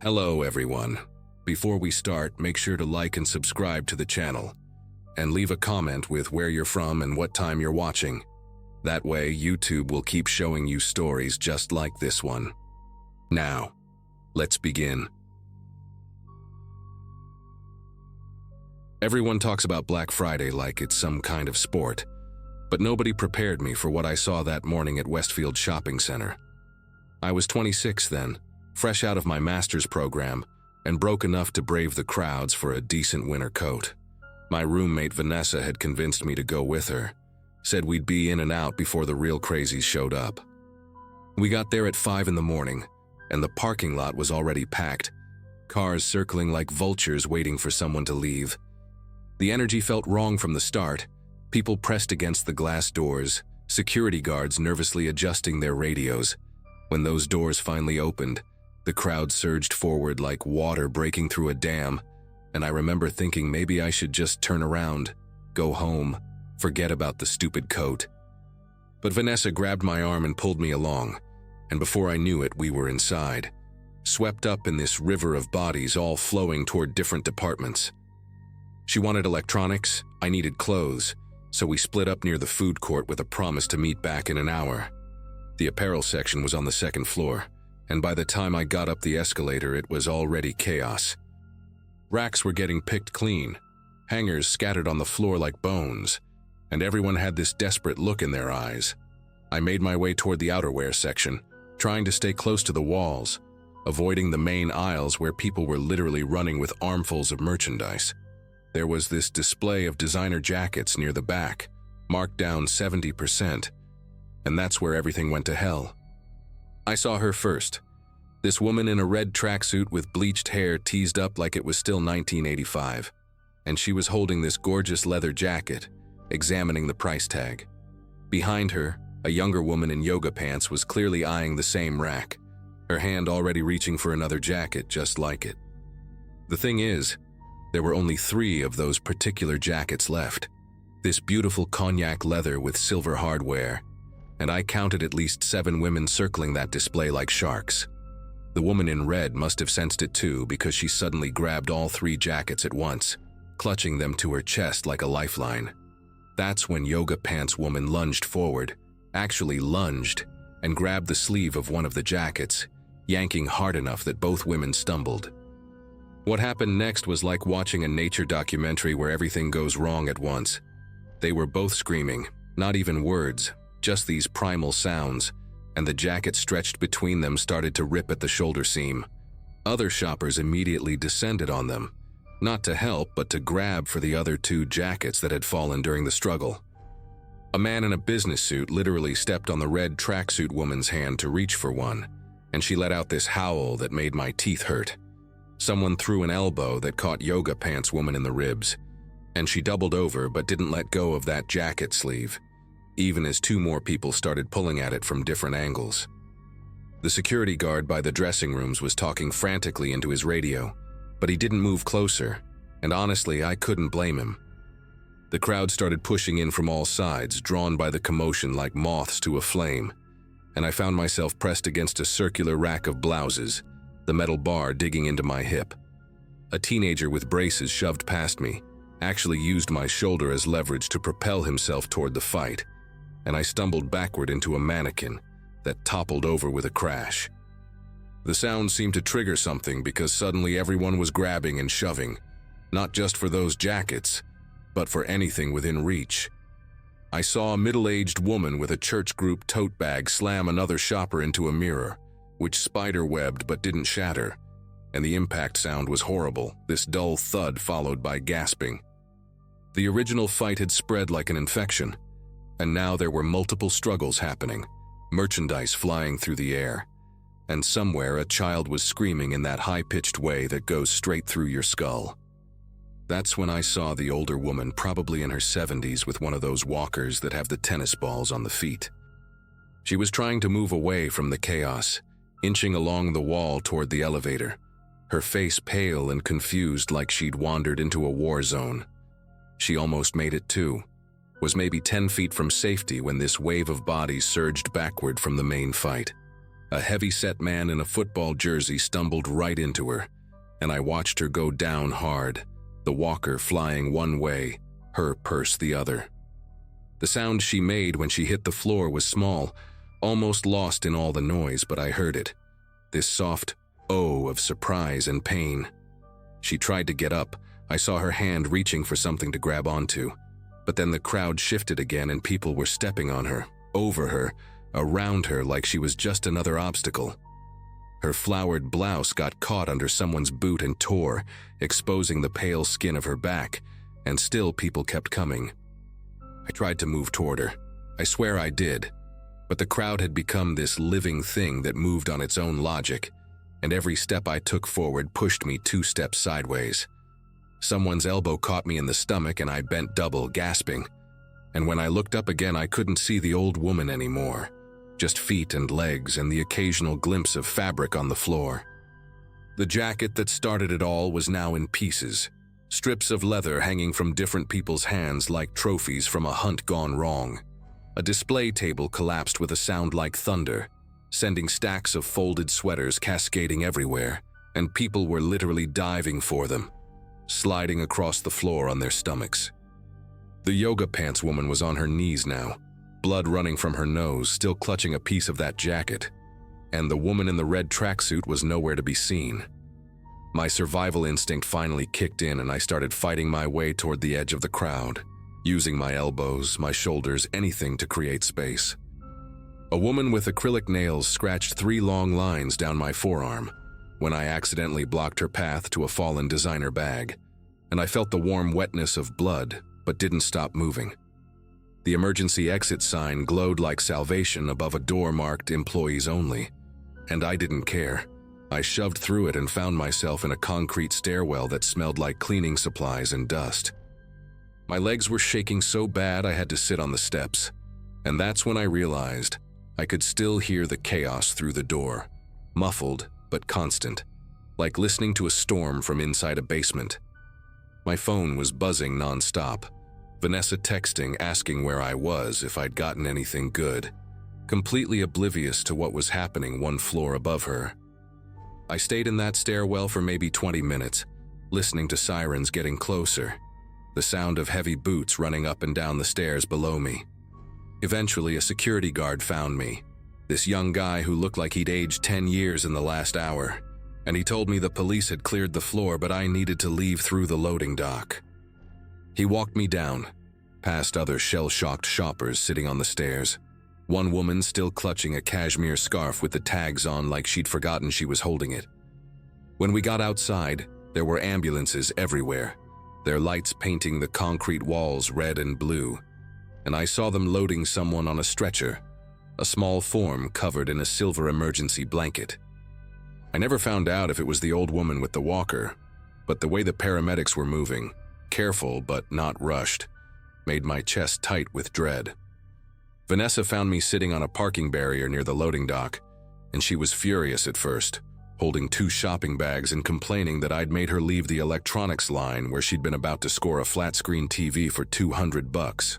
Hello everyone. Before we start, make sure to like and subscribe to the channel, and leave a comment with where you're from and what time you're watching. That way, YouTube will keep showing you stories just like this one. Now, let's begin. Everyone talks about Black Friday like it's some kind of sport, but nobody prepared me for what I saw that morning at Westfield Shopping Center. I was 26 then, fresh out of my master's program, and broke enough to brave the crowds for a decent winter coat. My roommate Vanessa had convinced me to go with her, said we'd be in and out before the real crazies showed up. We got there at 5 in the morning, and the parking lot was already packed, cars circling like vultures waiting for someone to leave. The energy felt wrong from the start. People pressed against the glass doors, security guards nervously adjusting their radios. When those doors finally opened, the crowd surged forward like water breaking through a dam, and I remember thinking maybe I should just turn around, go home, forget about the stupid coat. But Vanessa grabbed my arm and pulled me along, and before I knew it, we were inside, swept up in this river of bodies all flowing toward different departments. She wanted electronics, I needed clothes, so we split up near the food court with a promise to meet back in an hour. The apparel section was on the second floor, and by the time I got up the escalator, it was already chaos. Racks were getting picked clean, hangers scattered on the floor like bones, and everyone had this desperate look in their eyes. I made my way toward the outerwear section, trying to stay close to the walls, avoiding the main aisles where people were literally running with armfuls of merchandise. There was this display of designer jackets near the back, marked down 70%, and that's where everything went to hell. I saw her first. This woman in a red tracksuit with bleached hair teased up like it was still 1985, and she was holding this gorgeous leather jacket, examining the price tag. Behind her, a younger woman in yoga pants was clearly eyeing the same rack, her hand already reaching for another jacket just like it. The thing is, there were only 3 of those particular jackets left. This beautiful cognac leather with silver hardware, and I counted at least 7 women circling that display like sharks. The woman in red must have sensed it too, because she suddenly grabbed all 3 jackets at once, clutching them to her chest like a lifeline. That's when yoga pants woman lunged forward, actually lunged, and grabbed the sleeve of one of the jackets, yanking hard enough that both women stumbled. What happened next was like watching a nature documentary where everything goes wrong at once. They were both screaming, not even words, just these primal sounds, and the jacket stretched between them started to rip at the shoulder seam. Other shoppers immediately descended on them, not to help but to grab for the other 2 jackets that had fallen during the struggle. A man in a business suit literally stepped on the red tracksuit woman's hand to reach for one, and she let out this howl that made my teeth hurt. Someone threw an elbow that caught yoga pants woman in the ribs, and she doubled over but didn't let go of that jacket sleeve, even as 2 more people started pulling at it from different angles. The security guard by the dressing rooms was talking frantically into his radio, but he didn't move closer, and honestly, I couldn't blame him. The crowd started pushing in from all sides, drawn by the commotion like moths to a flame, and I found myself pressed against a circular rack of blouses, the metal bar digging into my hip. A teenager with braces shoved past me, actually used my shoulder as leverage to propel himself toward the fight, and I stumbled backward into a mannequin that toppled over with a crash. The sound seemed to trigger something because suddenly everyone was grabbing and shoving, not just for those jackets, but for anything within reach. I saw a middle-aged woman with a church group tote bag slam another shopper into a mirror, which spider-webbed but didn't shatter, and the impact sound was horrible, this dull thud followed by gasping. The original fight had spread like an infection, and now there were multiple struggles happening, merchandise flying through the air, and somewhere a child was screaming in that high-pitched way that goes straight through your skull. That's when I saw the older woman, probably in her 70s, with one of those walkers that have the tennis balls on the feet. She was trying to move away from the chaos, inching along the wall toward the elevator, her face pale and confused like she'd wandered into a war zone. She almost made it too, was maybe 10 feet from safety when this wave of bodies surged backward from the main fight. A heavy-set man in a football jersey stumbled right into her, and I watched her go down hard, the walker flying one way, her purse the other. The sound she made when she hit the floor was small, almost lost in all the noise, but I heard it. This soft oh of surprise and pain. She tried to get up. I saw her hand reaching for something to grab onto. But then the crowd shifted again and people were stepping on her, over her, around her like she was just another obstacle. Her flowered blouse got caught under someone's boot and tore, exposing the pale skin of her back, and still people kept coming. I tried to move toward her. I swear I did. But the crowd had become this living thing that moved on its own logic, and every step I took forward pushed me 2 steps sideways. Someone's elbow caught me in the stomach and I bent double, gasping. And when I looked up again, I couldn't see the old woman anymore. Just feet and legs and the occasional glimpse of fabric on the floor. The jacket that started it all was now in pieces, strips of leather hanging from different people's hands like trophies from a hunt gone wrong. A display table collapsed with a sound like thunder, sending stacks of folded sweaters cascading everywhere, and people were literally diving for them, sliding across the floor on their stomachs. The yoga pants woman was on her knees now, blood running from her nose, still clutching a piece of that jacket, and the woman in the red tracksuit was nowhere to be seen. My survival instinct finally kicked in and I started fighting my way toward the edge of the crowd, using my elbows, my shoulders, anything to create space. A woman with acrylic nails scratched 3 long lines down my forearm when I accidentally blocked her path to a fallen designer bag, and I felt the warm wetness of blood but didn't stop moving. The emergency exit sign glowed like salvation above a door marked "Employees Only," and I didn't care. I shoved through it and found myself in a concrete stairwell that smelled like cleaning supplies and dust. My legs were shaking so bad I had to sit on the steps, and that's when I realized I could still hear the chaos through the door, muffled but constant, like listening to a storm from inside a basement. My phone was buzzing nonstop, Vanessa texting asking where I was, if I'd gotten anything good, completely oblivious to what was happening 1 floor above her. I stayed in that stairwell for maybe 20 minutes, listening to sirens getting closer, the sound of heavy boots running up and down the stairs below me. Eventually, a security guard found me, this young guy who looked like he'd aged 10 years in the last hour, and he told me the police had cleared the floor but I needed to leave through the loading dock. He walked me down, past other shell-shocked shoppers sitting on the stairs, one woman still clutching a cashmere scarf with the tags on like she'd forgotten she was holding it. When we got outside, there were ambulances everywhere, their lights painting the concrete walls red and blue, and I saw them loading someone on a stretcher, a small form covered in a silver emergency blanket. I never found out if it was the old woman with the walker, but the way the paramedics were moving, careful but not rushed, made my chest tight with dread. Vanessa found me sitting on a parking barrier near the loading dock, and she was furious at first, holding 2 shopping bags and complaining that I'd made her leave the electronics line where she'd been about to score a flat-screen TV for $200.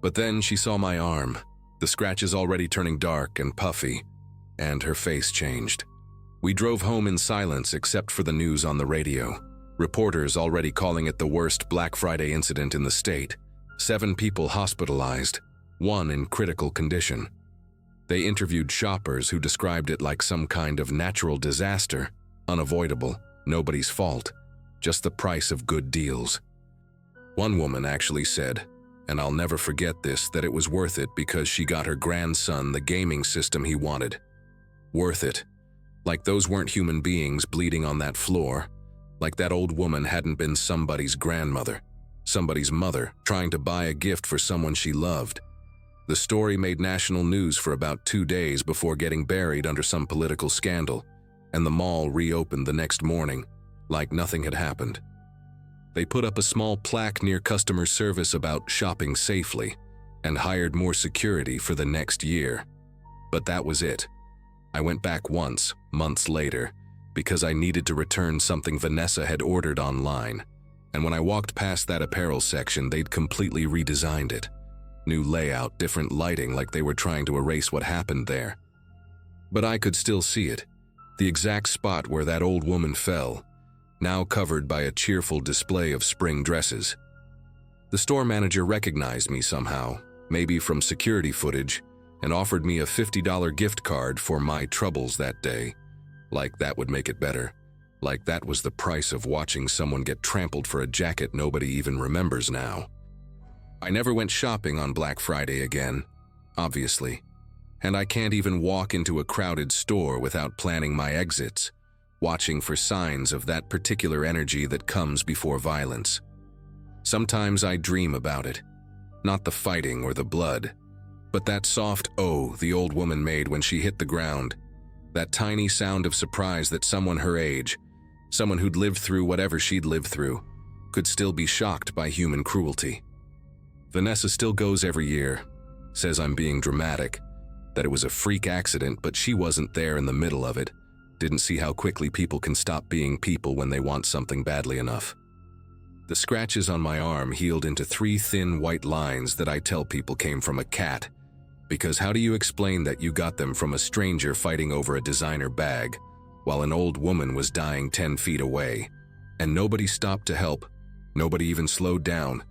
But then she saw my arm, the scratches already turning dark and puffy, and her face changed. We drove home in silence except for the news on the radio. Reporters already calling it the worst Black Friday incident in the state. 7 people hospitalized, 1 in critical condition. They interviewed shoppers who described it like some kind of natural disaster, unavoidable, nobody's fault, just the price of good deals. One woman actually said, and I'll never forget this, that it was worth it because she got her grandson the gaming system he wanted. Worth it. Like those weren't human beings bleeding on that floor. Like that old woman hadn't been somebody's grandmother, somebody's mother, trying to buy a gift for someone she loved. The story made national news for about 2 days before getting buried under some political scandal, and the mall reopened the next morning, like nothing had happened. They put up a small plaque near customer service about shopping safely, and hired more security for the next year. But that was it. I went back once, months later, because I needed to return something Vanessa had ordered online, and when I walked past that apparel section, they'd completely redesigned it. New layout, different lighting, like they were trying to erase what happened there. But I could still see it, the exact spot where that old woman fell, now covered by a cheerful display of spring dresses. The store manager recognized me somehow, maybe from security footage, and offered me a $50 gift card for my troubles that day. Like that would make it better. Like that was the price of watching someone get trampled for a jacket nobody even remembers now. I never went shopping on Black Friday again, obviously. And I can't even walk into a crowded store without planning my exits, watching for signs of that particular energy that comes before violence. Sometimes I dream about it, not the fighting or the blood, but that soft "oh" the old woman made when she hit the ground, that tiny sound of surprise that someone her age, someone who'd lived through whatever she'd lived through, could still be shocked by human cruelty. Vanessa still goes every year, says I'm being dramatic, that it was a freak accident, but she wasn't there in the middle of it, didn't see how quickly people can stop being people when they want something badly enough. The scratches on my arm healed into 3 thin white lines that I tell people came from a cat, because how do you explain that you got them from a stranger fighting over a designer bag, while an old woman was dying 10 feet away, and nobody stopped to help, nobody even slowed down,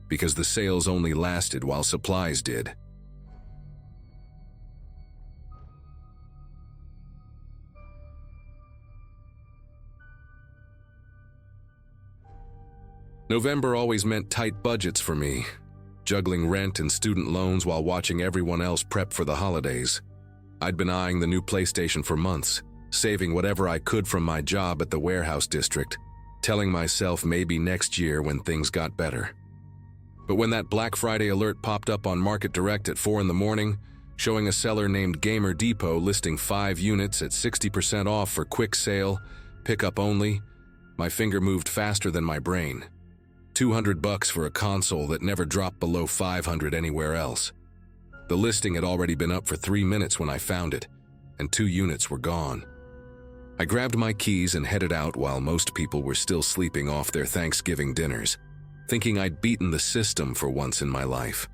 because the sales only lasted while supplies did. November always meant tight budgets for me, juggling rent and student loans while watching everyone else prep for the holidays. I'd been eyeing the new PlayStation for months, saving whatever I could from my job at the warehouse district, telling myself maybe next year when things got better. But when that Black Friday alert popped up on Market Direct at 4 in the morning, showing a seller named Gamer Depot listing 5 units at 60% off for quick sale, pickup only, my finger moved faster than my brain. $200 for a console that never dropped below $500 anywhere else. The listing had already been up for 3 minutes when I found it, and 2 units were gone. I grabbed my keys and headed out while most people were still sleeping off their Thanksgiving dinners, thinking I'd beaten the system for once in my life.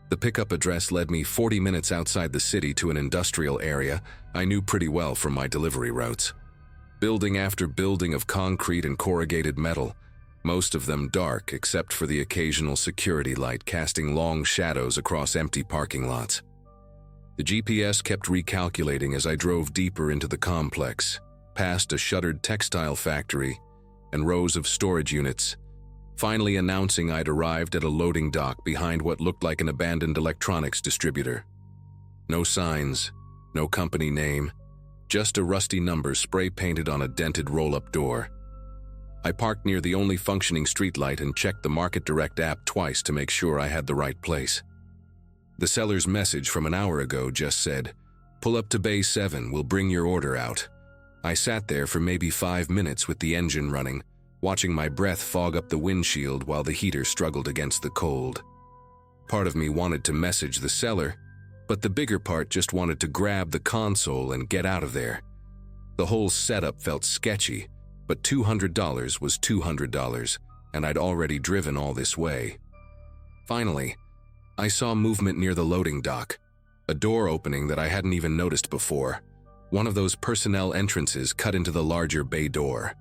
The pickup address led me 40 minutes outside the city to an industrial area I knew pretty well from my delivery routes. Building after building of concrete and corrugated metal, most of them dark except for the occasional security light casting long shadows across empty parking lots. The GPS kept recalculating as I drove deeper into the complex, past a shuttered textile factory and rows of storage units, finally announcing I'd arrived at a loading dock behind what looked like an abandoned electronics distributor. No signs, no company name, just a rusty number spray-painted on a dented roll-up door. I parked near the only functioning streetlight and checked the Market Direct app twice to make sure I had the right place. The seller's message from an hour ago just said, "Pull up to Bay 7, we'll bring your order out." I sat there for maybe 5 minutes with the engine running, watching my breath fog up the windshield while the heater struggled against the cold. Part of me wanted to message the seller, but the bigger part just wanted to grab the console and get out of there. The whole setup felt sketchy, but $200 was $200, and I'd already driven all this way. Finally, I saw movement near the loading dock, a door opening that I hadn't even noticed before, one of those personnel entrances cut into the larger bay door.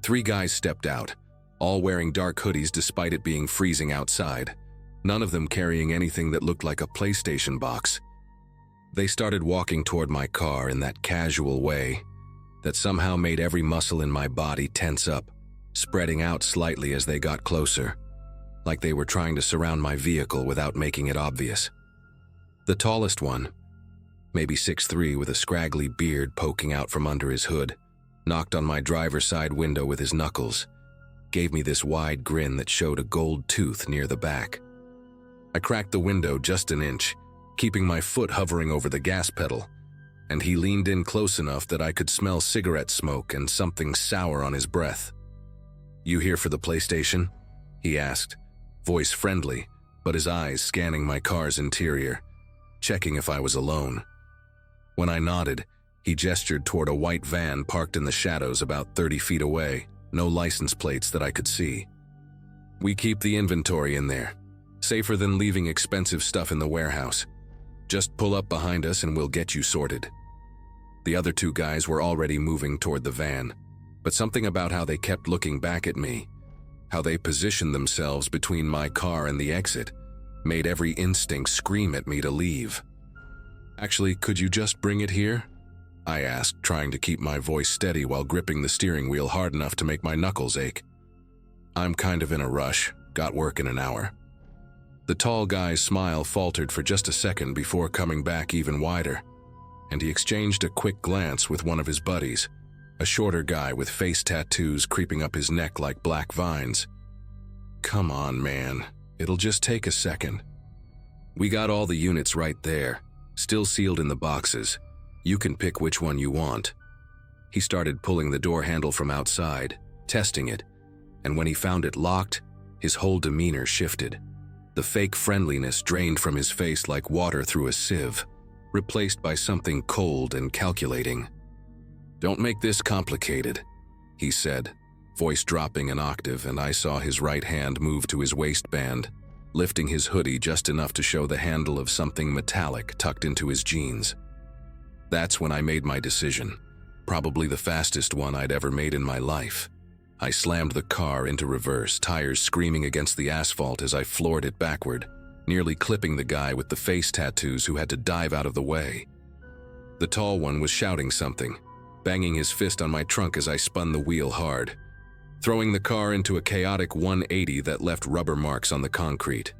3 guys stepped out, all wearing dark hoodies despite it being freezing outside, none of them carrying anything that looked like a PlayStation box. They started walking toward my car in that casual way that somehow made every muscle in my body tense up, spreading out slightly as they got closer, like they were trying to surround my vehicle without making it obvious. The tallest one, maybe 6'3" with a scraggly beard poking out from under his hood, knocked on my driver's side window with his knuckles, gave me this wide grin that showed a gold tooth near the back. I cracked the window just an inch, keeping my foot hovering over the gas pedal, and he leaned in close enough that I could smell cigarette smoke and something sour on his breath. "You here for the PlayStation?" he asked, voice friendly, but his eyes scanning my car's interior, checking if I was alone. When I nodded, he gestured toward a white van parked in the shadows about 30 feet away, no license plates that I could see. "We keep the inventory in there, safer than leaving expensive stuff in the warehouse. Just pull up behind us and we'll get you sorted." The other two guys were already moving toward the van, but something about how they kept looking back at me, how they positioned themselves between my car and the exit, made every instinct scream at me to leave. "Actually, could you just bring it here?" I asked, trying to keep my voice steady while gripping the steering wheel hard enough to make my knuckles ache. "I'm kind of in a rush. Got work in an hour." The tall guy's smile faltered for just a second before coming back even wider, and he exchanged a quick glance with one of his buddies, a shorter guy with face tattoos creeping up his neck like black vines. "Come on, man. It'll just take a second. We got all the units right there, still sealed in the boxes. You can pick which one you want." He started pulling the door handle from outside, testing it, and when he found it locked, his whole demeanor shifted. The fake friendliness drained from his face like water through a sieve, replaced by something cold and calculating. "Don't make this complicated," he said, voice dropping an octave, and I saw his right hand move to his waistband, lifting his hoodie just enough to show the handle of something metallic tucked into his jeans. That's when I made my decision, probably the fastest one I'd ever made in my life. I slammed the car into reverse, tires screaming against the asphalt as I floored it backward, nearly clipping the guy with the face tattoos who had to dive out of the way. The tall one was shouting something, banging his fist on my trunk as I spun the wheel hard, throwing the car into a chaotic 180 that left rubber marks on the concrete.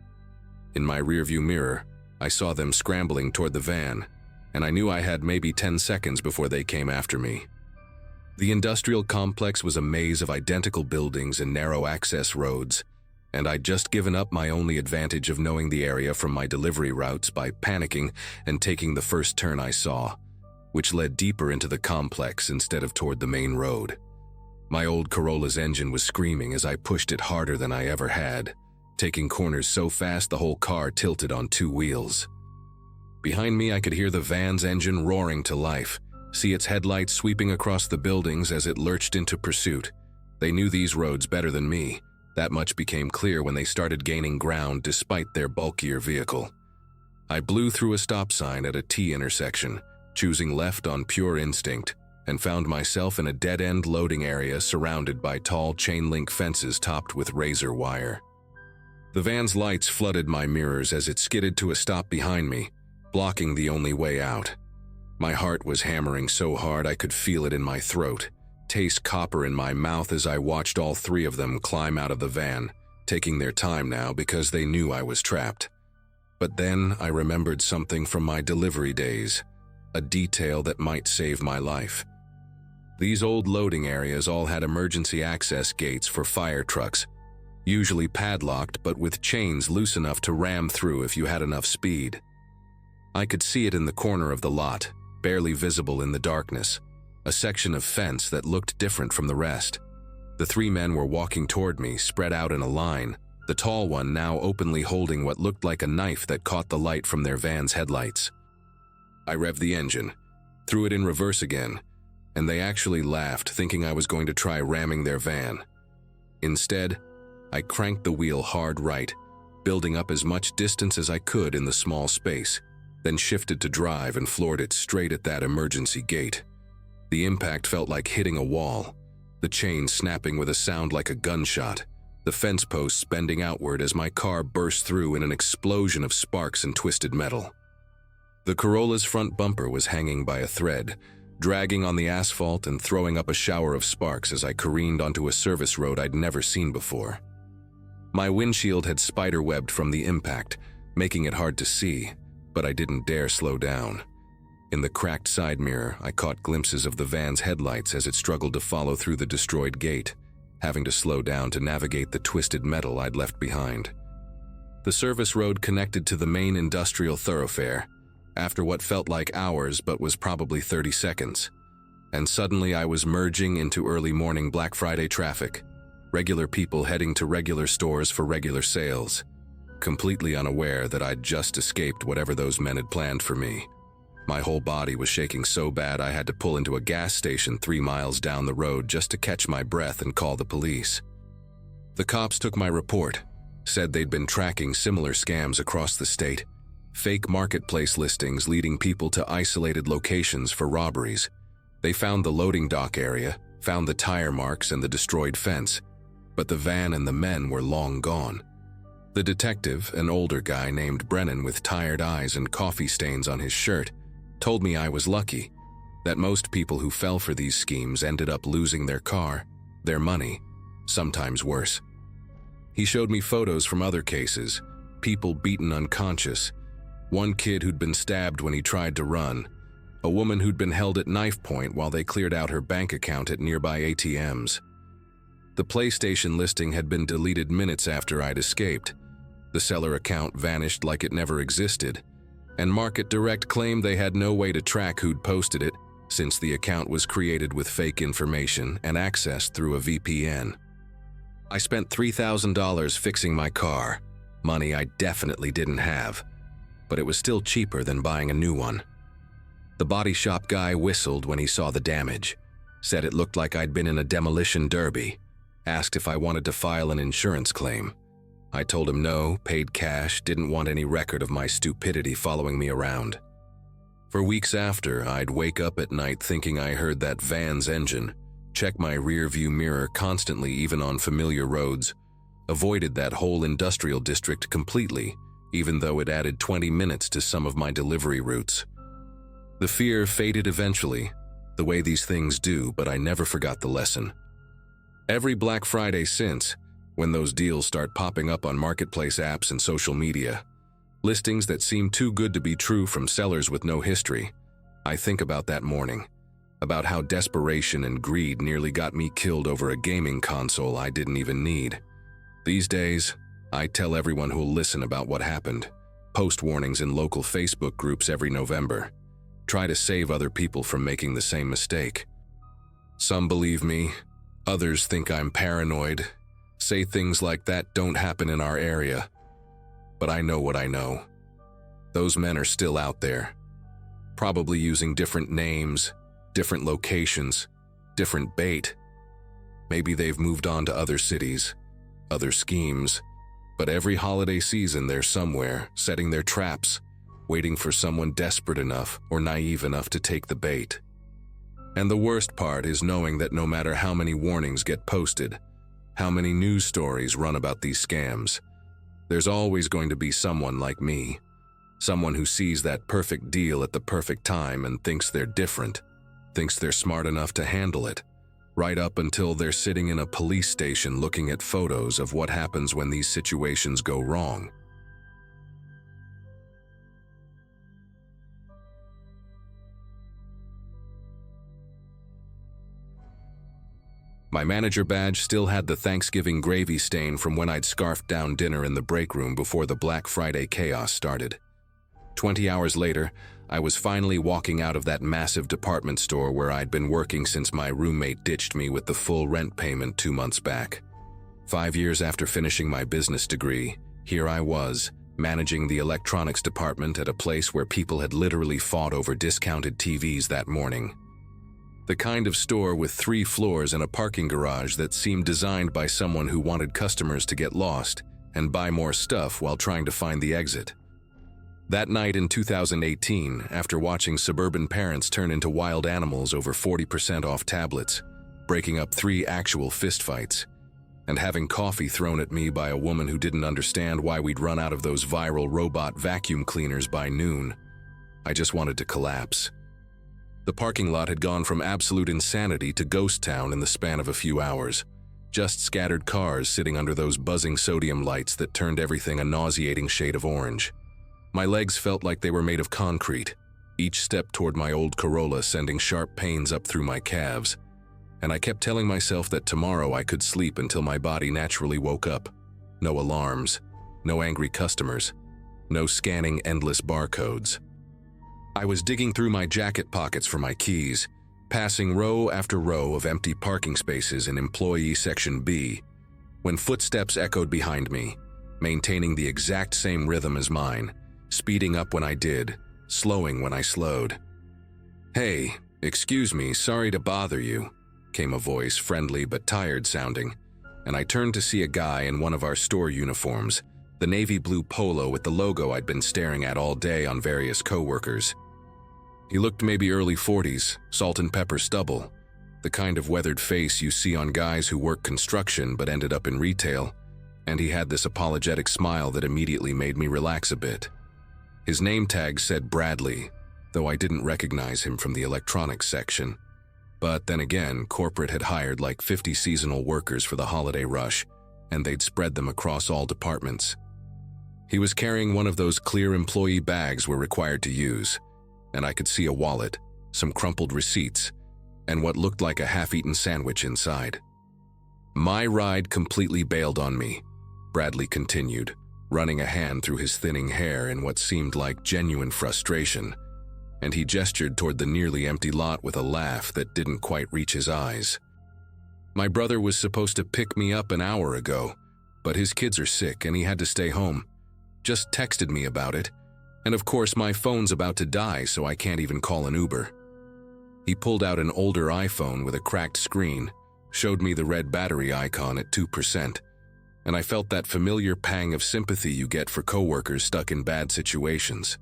In my rearview mirror, I saw them scrambling toward the van, and I knew I had maybe 10 seconds before they came after me. The industrial complex was a maze of identical buildings and narrow access roads, and I'd just given up my only advantage of knowing the area from my delivery routes by panicking and taking the first turn I saw, which led deeper into the complex instead of toward the main road. My old Corolla's engine was screaming as I pushed it harder than I ever had, taking corners so fast the whole car tilted on two wheels. Behind me, I could hear the van's engine roaring to life, see its headlights sweeping across the buildings as it lurched into pursuit. They knew these roads better than me. That much became clear when they started gaining ground despite their bulkier vehicle. I blew through a stop sign at a T intersection, choosing left on pure instinct, and found myself in a dead-end loading area surrounded by tall chain-link fences topped with razor wire. The van's lights flooded my mirrors as it skidded to a stop behind me, blocking the only way out. My heart was hammering so hard I could feel it in my throat, taste copper in my mouth as I watched all three of them climb out of the van, taking their time now because they knew I was trapped. But then I remembered something from my delivery days, a detail that might save my life. These old loading areas all had emergency access gates for fire trucks, usually padlocked but with chains loose enough to ram through if you had enough speed. I could see it in the corner of the lot, barely visible in the darkness, a section of fence that looked different from the rest. The three men were walking toward me, spread out in a line, the tall one now openly holding what looked like a knife that caught the light from their van's headlights. I revved the engine, threw it in reverse again, and they actually laughed, thinking I was going to try ramming their van. Instead, I cranked the wheel hard right, building up as much distance as I could in the small space, then shifted to drive and floored it straight at that emergency gate. The impact felt like hitting a wall, the chain snapping with a sound like a gunshot, the fence posts bending outward as my car burst through in an explosion of sparks and twisted metal. The Corolla's front bumper was hanging by a thread, dragging on the asphalt and throwing up a shower of sparks as I careened onto a service road I'd never seen before. My windshield had spider-webbed from the impact, making it hard to see, but I didn't dare slow down. In the cracked side mirror, I caught glimpses of the van's headlights as it struggled to follow through the destroyed gate, having to slow down to navigate the twisted metal I'd left behind. The service road connected to the main industrial thoroughfare, after what felt like hours but was probably 30 seconds. And suddenly I was merging into early morning Black Friday traffic, regular people heading to regular stores for regular sales, completely unaware that I'd just escaped whatever those men had planned for me. My whole body was shaking so bad I had to pull into a gas station 3 miles down the road just to catch my breath and call the police. The cops took my report, said they'd been tracking similar scams across the state, Fake marketplace listings leading people to isolated locations for robberies. They found the loading dock area, found the tire marks and the destroyed fence, but the van and the men were long gone. The detective, an older guy named Brennan with tired eyes and coffee stains on his shirt, told me I was lucky, that most people who fell for these schemes ended up losing their car, their money, sometimes worse. He showed me photos from other cases, people beaten unconscious, one kid who'd been stabbed when he tried to run, a woman who'd been held at knife point while they cleared out her bank account at nearby ATMs. The PlayStation listing had been deleted minutes after I'd escaped. The seller account vanished like it never existed, and Market Direct claimed they had no way to track who'd posted it since the account was created with fake information and accessed through a VPN. I spent $3,000 fixing my car, money I definitely didn't have, but it was still cheaper than buying a new one. The body shop guy whistled when he saw the damage, said it looked like I'd been in a demolition derby, asked if I wanted to file an insurance claim. I told him no, paid cash, didn't want any record of my stupidity following me around. For weeks after, I'd wake up at night thinking I heard that van's engine, check my rear-view mirror constantly even on familiar roads, avoided that whole industrial district completely, even though it added 20 minutes to some of my delivery routes. The fear faded eventually, the way these things do, but I never forgot the lesson. Every Black Friday since, when those deals start popping up on marketplace apps and social media, listings that seem too good to be true from sellers with no history, I think about that morning, about how desperation and greed nearly got me killed over a gaming console I didn't even need. These days, I tell everyone who'll listen about what happened, post warnings in local Facebook groups every November, try to save other people from making the same mistake. Some believe me, others think I'm paranoid, say things like that don't happen in our area. But I know what I know. Those men are still out there, probably using different names, different locations, different bait. Maybe they've moved on to other cities, other schemes, but every holiday season they're somewhere, setting their traps, waiting for someone desperate enough or naive enough to take the bait. And the worst part is knowing that no matter how many warnings get posted, how many news stories run about these scams, there's always going to be someone like me, someone who sees that perfect deal at the perfect time and thinks they're different, thinks they're smart enough to handle it, right up until they're sitting in a police station looking at photos of what happens when these situations go wrong. My manager badge still had the Thanksgiving gravy stain from when I'd scarfed down dinner in the break room before the Black Friday chaos started. 20 hours later, I was finally walking out of that massive department store where I'd been working since my roommate ditched me with the full rent payment 2 months back. 5 years after finishing my business degree, here I was, managing the electronics department at a place where people had literally fought over discounted TVs that morning. The kind of store with 3 floors and a parking garage that seemed designed by someone who wanted customers to get lost and buy more stuff while trying to find the exit. That night in 2018, after watching suburban parents turn into wild animals over 40% off tablets, breaking up 3 actual fistfights, and having coffee thrown at me by a woman who didn't understand why we'd run out of those viral robot vacuum cleaners by noon, I just wanted to collapse. The parking lot had gone from absolute insanity to ghost town in the span of a few hours. Just scattered cars sitting under those buzzing sodium lights that turned everything a nauseating shade of orange. My legs felt like they were made of concrete, each step toward my old Corolla sending sharp pains up through my calves. And I kept telling myself that tomorrow I could sleep until my body naturally woke up. No alarms, no angry customers, no scanning endless barcodes. I was digging through my jacket pockets for my keys, passing row after row of empty parking spaces in Employee Section B, when footsteps echoed behind me, maintaining the exact same rhythm as mine, speeding up when I did, slowing when I slowed. "Hey, excuse me, sorry to bother you," came a voice, friendly but tired sounding, and I turned to see a guy in one of our store uniforms, the navy blue polo with the logo I'd been staring at all day on various coworkers. He looked maybe early 40s, salt and pepper stubble, the kind of weathered face you see on guys who work construction but ended up in retail, and he had this apologetic smile that immediately made me relax a bit. His name tag said Bradley, though I didn't recognize him from the electronics section. But then again, corporate had hired like 50 seasonal workers for the holiday rush, and they'd spread them across all departments. He was carrying one of those clear employee bags we're required to use, and I could see a wallet, some crumpled receipts, and what looked like a half-eaten sandwich inside. "My ride completely bailed on me," Bradley continued, running a hand through his thinning hair in what seemed like genuine frustration, and he gestured toward the nearly empty lot with a laugh that didn't quite reach his eyes. "My brother was supposed to pick me up an hour ago, but his kids are sick and he had to stay home. Just texted me about it, and of course my phone's about to die, so I can't even call an Uber." He pulled out an older iPhone with a cracked screen, showed me the red battery icon at 2%, and I felt that familiar pang of sympathy you get for coworkers stuck in bad situations.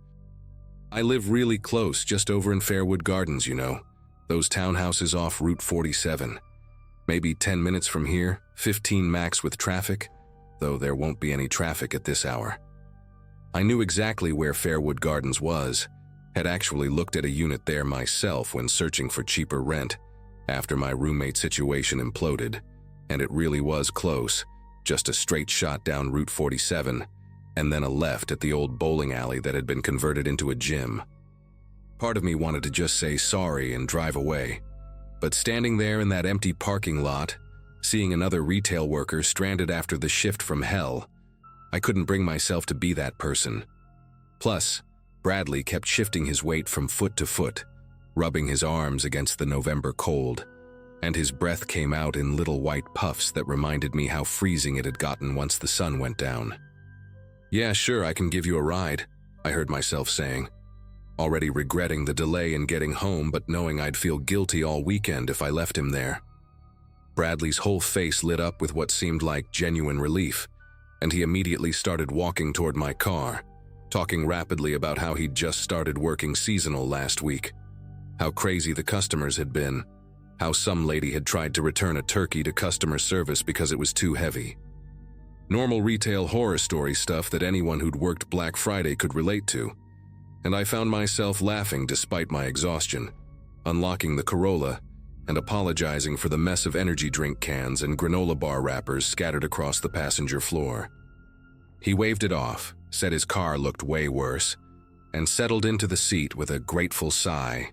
"I live really close, just over in Fairwood Gardens, you know, those townhouses off Route 47. Maybe 10 minutes from here, 15 max with traffic, though there won't be any traffic at this hour." I knew exactly where Fairwood Gardens was, had actually looked at a unit there myself when searching for cheaper rent after my roommate situation imploded, and it really was close, just a straight shot down Route 47, and then a left at the old bowling alley that had been converted into a gym. Part of me wanted to just say sorry and drive away, but standing there in that empty parking lot, seeing another retail worker stranded after the shift from hell, I couldn't bring myself to be that person. Plus, Bradley kept shifting his weight from foot to foot, rubbing his arms against the November cold, and his breath came out in little white puffs that reminded me how freezing it had gotten once the sun went down. "Yeah, sure, I can give you a ride," I heard myself saying, already regretting the delay in getting home but knowing I'd feel guilty all weekend if I left him there. Bradley's whole face lit up with what seemed like genuine relief, and he immediately started walking toward my car, talking rapidly about how he'd just started working seasonal last week, how crazy the customers had been, how some lady had tried to return a turkey to customer service because it was too heavy. Normal retail horror story stuff that anyone who'd worked Black Friday could relate to, and I found myself laughing despite my exhaustion, unlocking the Corolla and apologizing for the mess of energy drink cans and granola bar wrappers scattered across the passenger floor. He waved it off, said his car looked way worse, and settled into the seat with a grateful sigh,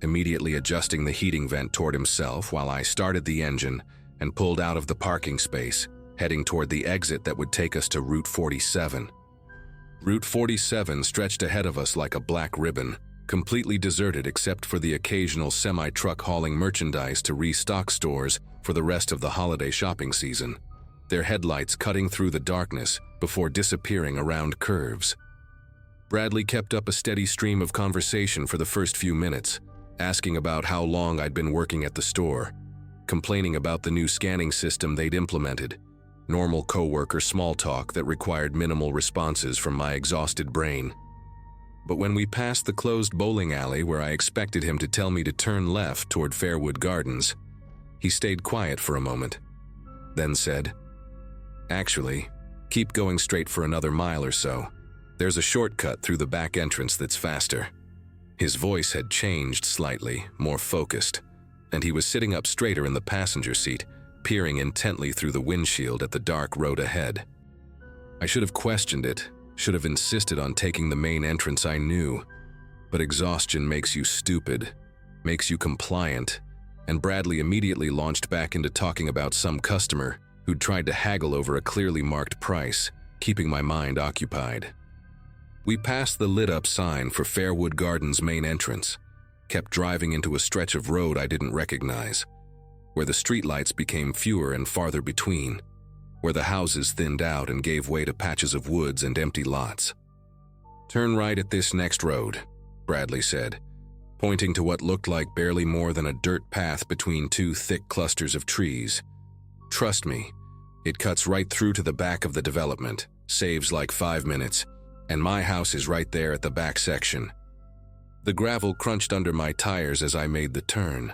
immediately adjusting the heating vent toward himself while I started the engine and pulled out of the parking space, heading toward the exit that would take us to Route 47. Route 47 stretched ahead of us like a black ribbon, completely deserted except for the occasional semi-truck hauling merchandise to restock stores for the rest of the holiday shopping season, their headlights cutting through the darkness before disappearing around curves. Bradley kept up a steady stream of conversation for the first few minutes, asking about how long I'd been working at the store, complaining about the new scanning system they'd implemented, normal coworker small talk that required minimal responses from my exhausted brain. But when we passed the closed bowling alley where I expected him to tell me to turn left toward Fairwood Gardens, he stayed quiet for a moment, then said, "Actually, keep going straight for another mile or so. There's a shortcut through the back entrance that's faster." His voice had changed slightly, more focused, and he was sitting up straighter in the passenger seat, peering intently through the windshield at the dark road ahead. I should have questioned it, should have insisted on taking the main entrance I knew, but exhaustion makes you stupid, makes you compliant, and Bradley immediately launched back into talking about some customer who'd tried to haggle over a clearly marked price, keeping my mind occupied. We passed the lit-up sign for Fairwood Gardens' main entrance, kept driving into a stretch of road I didn't recognize, where the streetlights became fewer and farther between, where the houses thinned out and gave way to patches of woods and empty lots. "Turn right at this next road," Bradley said, pointing to what looked like barely more than a dirt path between two thick clusters of trees. "Trust me, it cuts right through to the back of the development. Saves like 5 minutes, and my house is right there at the back section. The gravel crunched under my tires as I made the turn,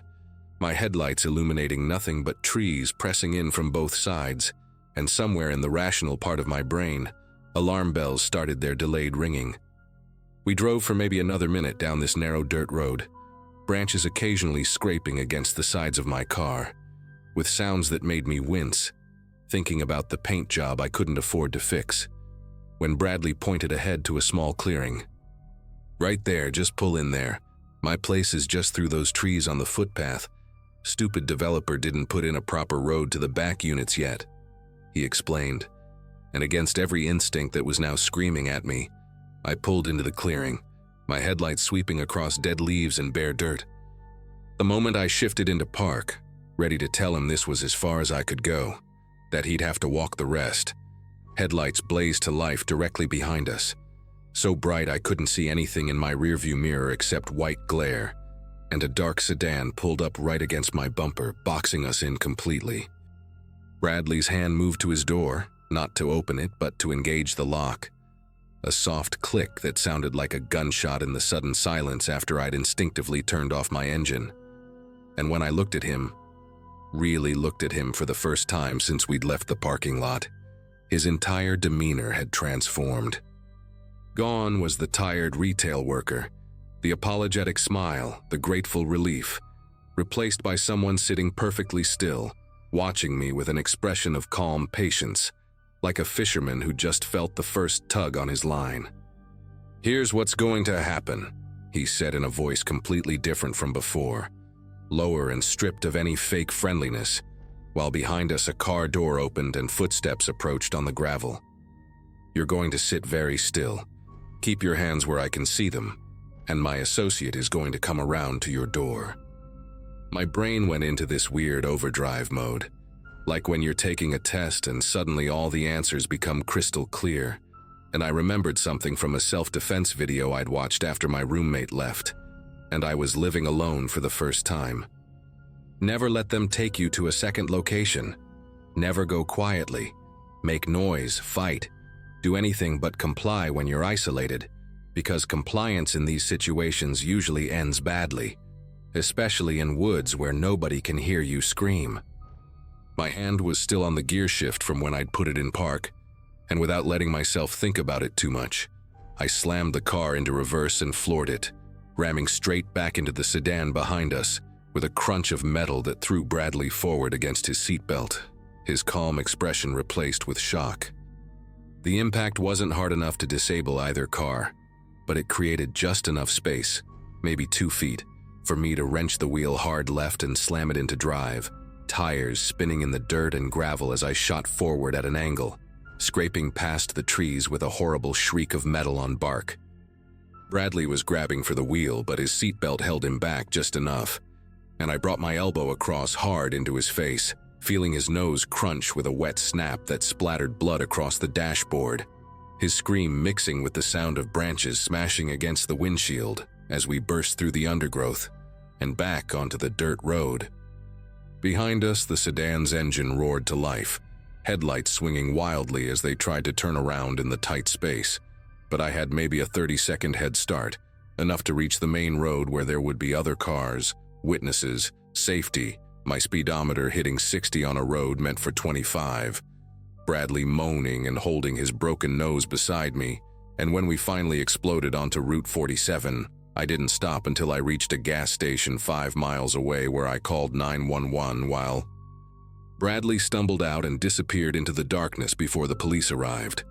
my headlights illuminating nothing but trees pressing in from both sides, and somewhere in the rational part of my brain, alarm bells started their delayed ringing. We drove for maybe another minute down this narrow dirt road, branches occasionally scraping against the sides of my car, with sounds that made me wince, thinking about the paint job I couldn't afford to fix, when Bradley pointed ahead to a small clearing. "Right there, just pull in there. My place is just through those trees on the footpath. Stupid developer didn't put in a proper road to the back units yet," he explained, and against every instinct that was now screaming at me, I pulled into the clearing, my headlights sweeping across dead leaves and bare dirt. The moment I shifted into park, ready to tell him this was as far as I could go, that he'd have to walk the rest, headlights blazed to life directly behind us, so bright I couldn't see anything in my rearview mirror except white glare, and a dark sedan pulled up right against my bumper, boxing us in completely. Bradley's hand moved to his door, not to open it, but to engage the lock. A soft click that sounded like a gunshot in the sudden silence after I'd instinctively turned off my engine. And when I looked at him, really looked at him for the first time since we'd left the parking lot, his entire demeanor had transformed. Gone was the tired retail worker, the apologetic smile, the grateful relief, replaced by someone sitting perfectly still, watching me with an expression of calm patience, like a fisherman who just felt the first tug on his line. "Here's what's going to happen," he said in a voice completely different from before, lower and stripped of any fake friendliness, while behind us a car door opened and footsteps approached on the gravel. "You're going to sit very still. Keep your hands where I can see them, and my associate is going to come around to your door." My brain went into this weird overdrive mode, like when you're taking a test and suddenly all the answers become crystal clear, and I remembered something from a self-defense video I'd watched after my roommate left, and I was living alone for the first time. Never let them take you to a second location. Never go quietly. Make noise, fight, do anything but comply when you're isolated, because compliance in these situations usually ends badly, especially in woods where nobody can hear you scream. My hand was still on the gear shift from when I'd put it in park, and without letting myself think about it too much, I slammed the car into reverse and floored it, ramming straight back into the sedan behind us with a crunch of metal that threw Bradley forward against his seatbelt, his calm expression replaced with shock. The impact wasn't hard enough to disable either car, but it created just enough space, maybe 2 feet, for me to wrench the wheel hard left and slam it into drive, tires spinning in the dirt and gravel as I shot forward at an angle, scraping past the trees with a horrible shriek of metal on bark. Bradley was grabbing for the wheel, but his seatbelt held him back just enough, and I brought my elbow across hard into his face, feeling his nose crunch with a wet snap that splattered blood across the dashboard, his scream mixing with the sound of branches smashing against the windshield as we burst through the undergrowth and back onto the dirt road. Behind us, the sedan's engine roared to life, headlights swinging wildly as they tried to turn around in the tight space, but I had maybe a 30-second head start, enough to reach the main road where there would be other cars, witnesses, safety, my speedometer hitting 60 on a road meant for 25, Bradley moaning and holding his broken nose beside me, and when we finally exploded onto Route 47, I didn't stop until I reached a gas station 5 miles away where I called 911 while Bradley stumbled out and disappeared into the darkness before the police arrived.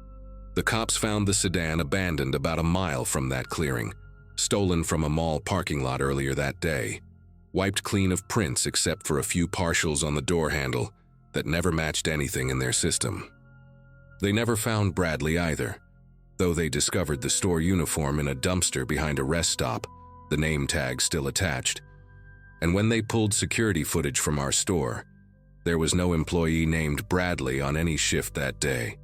The cops found the sedan abandoned about a mile from that clearing, stolen from a mall parking lot earlier that day, wiped clean of prints except for a few partials on the door handle that never matched anything in their system. They never found Bradley either, though they discovered the store uniform in a dumpster behind a rest stop, the name tag still attached. And when they pulled security footage from our store, there was no employee named Bradley on any shift that day,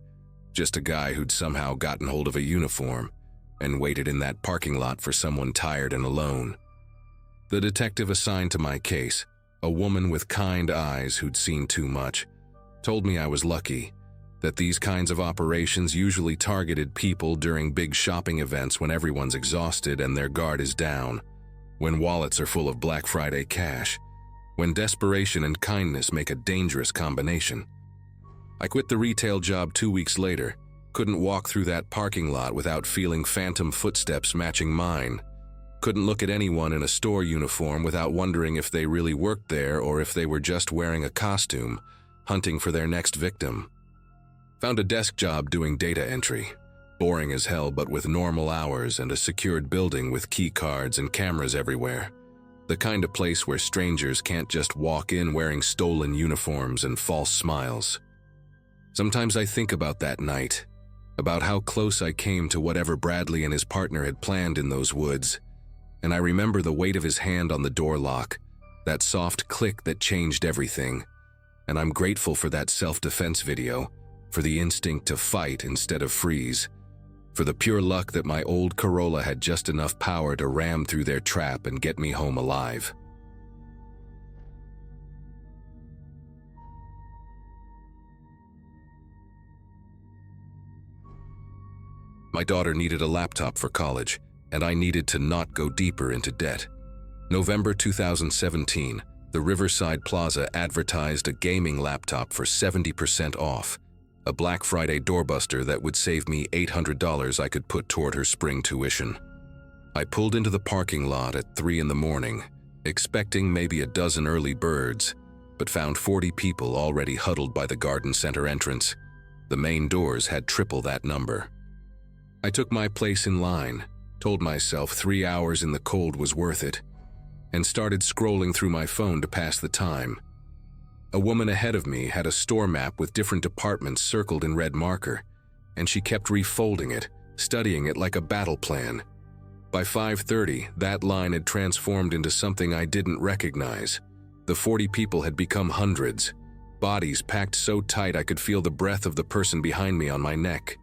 just a guy who'd somehow gotten hold of a uniform and waited in that parking lot for someone tired and alone. The detective assigned to my case, a woman with kind eyes who'd seen too much, told me I was lucky, that these kinds of operations usually targeted people during big shopping events when everyone's exhausted and their guard is down, when wallets are full of Black Friday cash, when desperation and kindness make a dangerous combination. I quit the retail job 2 weeks later, couldn't walk through that parking lot without feeling phantom footsteps matching mine, couldn't look at anyone in a store uniform without wondering if they really worked there or if they were just wearing a costume, hunting for their next victim. Found a desk job doing data entry, boring as hell but with normal hours and a secured building with key cards and cameras everywhere. The kind of place where strangers can't just walk in wearing stolen uniforms and false smiles. Sometimes I think about that night, about how close I came to whatever Bradley and his partner had planned in those woods, and I remember the weight of his hand on the door lock, that soft click that changed everything, and I'm grateful for that self-defense video, for the instinct to fight instead of freeze, for the pure luck that my old Corolla had just enough power to ram through their trap and get me home alive. My daughter needed a laptop for college, and I needed to not go deeper into debt. November 2017, the Riverside Plaza advertised a gaming laptop for 70% off, a Black Friday doorbuster that would save me $800 I could put toward her spring tuition. I pulled into the parking lot at 3 in the morning, expecting maybe a dozen early birds, but found 40 people already huddled by the garden center entrance. The main doors had triple that number. I took my place in line, told myself 3 hours in the cold was worth it, and started scrolling through my phone to pass the time. A woman ahead of me had a store map with different departments circled in red marker, and she kept refolding it, studying it like a battle plan. By 5:30, that line had transformed into something I didn't recognize. The 40 people had become hundreds, bodies packed so tight I could feel the breath of the person behind me on my neck.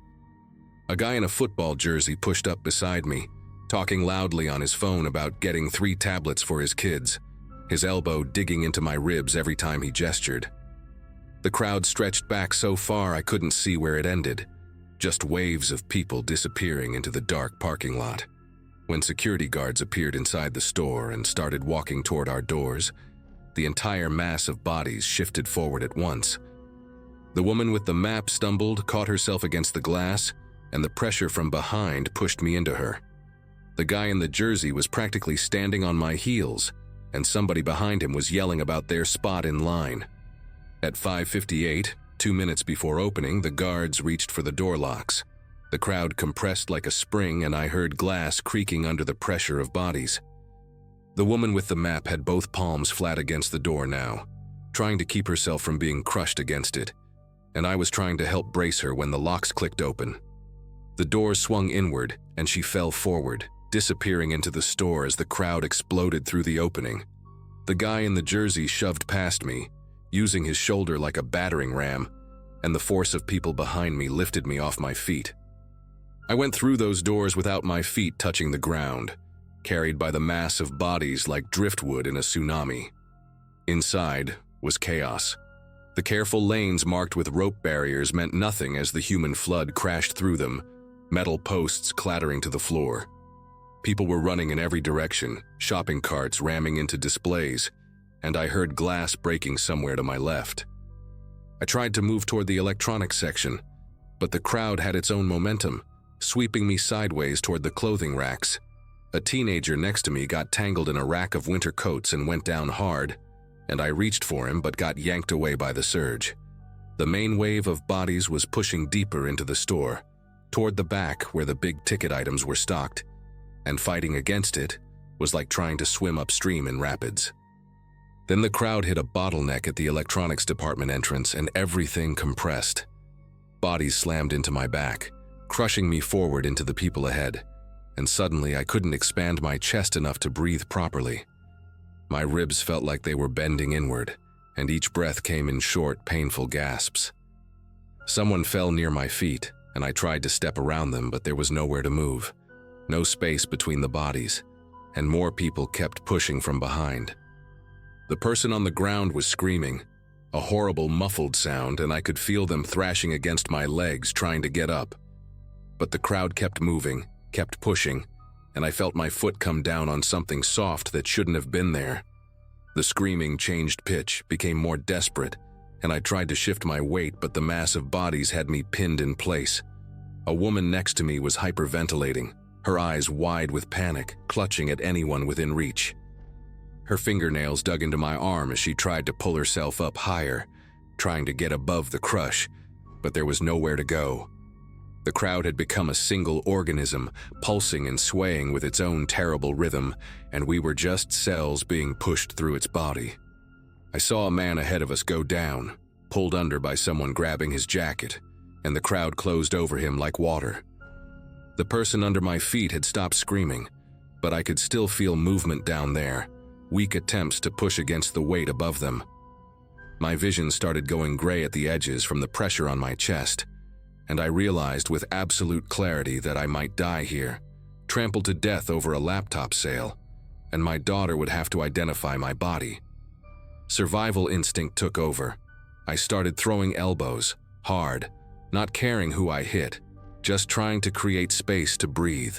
A guy in a football jersey pushed up beside me, talking loudly on his phone about getting 3 tablets for his kids, his elbow digging into my ribs every time he gestured. The crowd stretched back so far I couldn't see where it ended, just waves of people disappearing into the dark parking lot. When security guards appeared inside the store and started walking toward our doors, the entire mass of bodies shifted forward at once. The woman with the map stumbled, caught herself against the glass, and the pressure from behind pushed me into her. The guy in the jersey was practically standing on my heels, and somebody behind him was yelling about their spot in line. At 5:58, 2 minutes before opening, the guards reached for the door locks. The crowd compressed like a spring, and I heard glass creaking under the pressure of bodies. The woman with the map had both palms flat against the door now, trying to keep herself from being crushed against it, and I was trying to help brace her when the locks clicked open. The door swung inward, and she fell forward, disappearing into the store as the crowd exploded through the opening. The guy in the jersey shoved past me, using his shoulder like a battering ram, and the force of people behind me lifted me off my feet. I went through those doors without my feet touching the ground, carried by the mass of bodies like driftwood in a tsunami. Inside was chaos. The careful lanes marked with rope barriers meant nothing as the human flood crashed through them, metal posts clattering to the floor. People were running in every direction, shopping carts ramming into displays, and I heard glass breaking somewhere to my left. I tried to move toward the electronics section, but the crowd had its own momentum, sweeping me sideways toward the clothing racks. A teenager next to me got tangled in a rack of winter coats and went down hard, and I reached for him but got yanked away by the surge. The main wave of bodies was pushing deeper into the store, toward the back where the big-ticket items were stocked, and fighting against it was like trying to swim upstream in rapids. Then the crowd hit a bottleneck at the electronics department entrance and everything compressed. Bodies slammed into my back, crushing me forward into the people ahead, and suddenly I couldn't expand my chest enough to breathe properly. My ribs felt like they were bending inward, and each breath came in short, painful gasps. Someone fell near my feet, and I tried to step around them, but there was nowhere to move. No space between the bodies, and more people kept pushing from behind. The person on the ground was screaming, A horrible muffled sound, and I could feel them thrashing against my legs trying to get up. But the crowd kept moving, kept pushing, and I felt my foot come down on something soft that shouldn't have been there. The screaming changed pitch, became more desperate, and I tried to shift my weight, but the mass of bodies had me pinned in place. A woman next to me was hyperventilating, her eyes wide with panic, clutching at anyone within reach. Her fingernails dug into my arm as she tried to pull herself up higher, trying to get above the crush, but there was nowhere to go. The crowd had become a single organism, pulsing and swaying with its own terrible rhythm, and we were just cells being pushed through its body. I saw a man ahead of us go down, pulled under by someone grabbing his jacket, and the crowd closed over him like water. The person under my feet had stopped screaming, but I could still feel movement down there, weak attempts to push against the weight above them. My vision started going gray at the edges from the pressure on my chest, and I realized with absolute clarity that I might die here, trampled to death over a laptop sale, and my daughter would have to identify my body. Survival instinct took over. I started throwing elbows, hard, not caring who I hit, just trying to create space to breathe.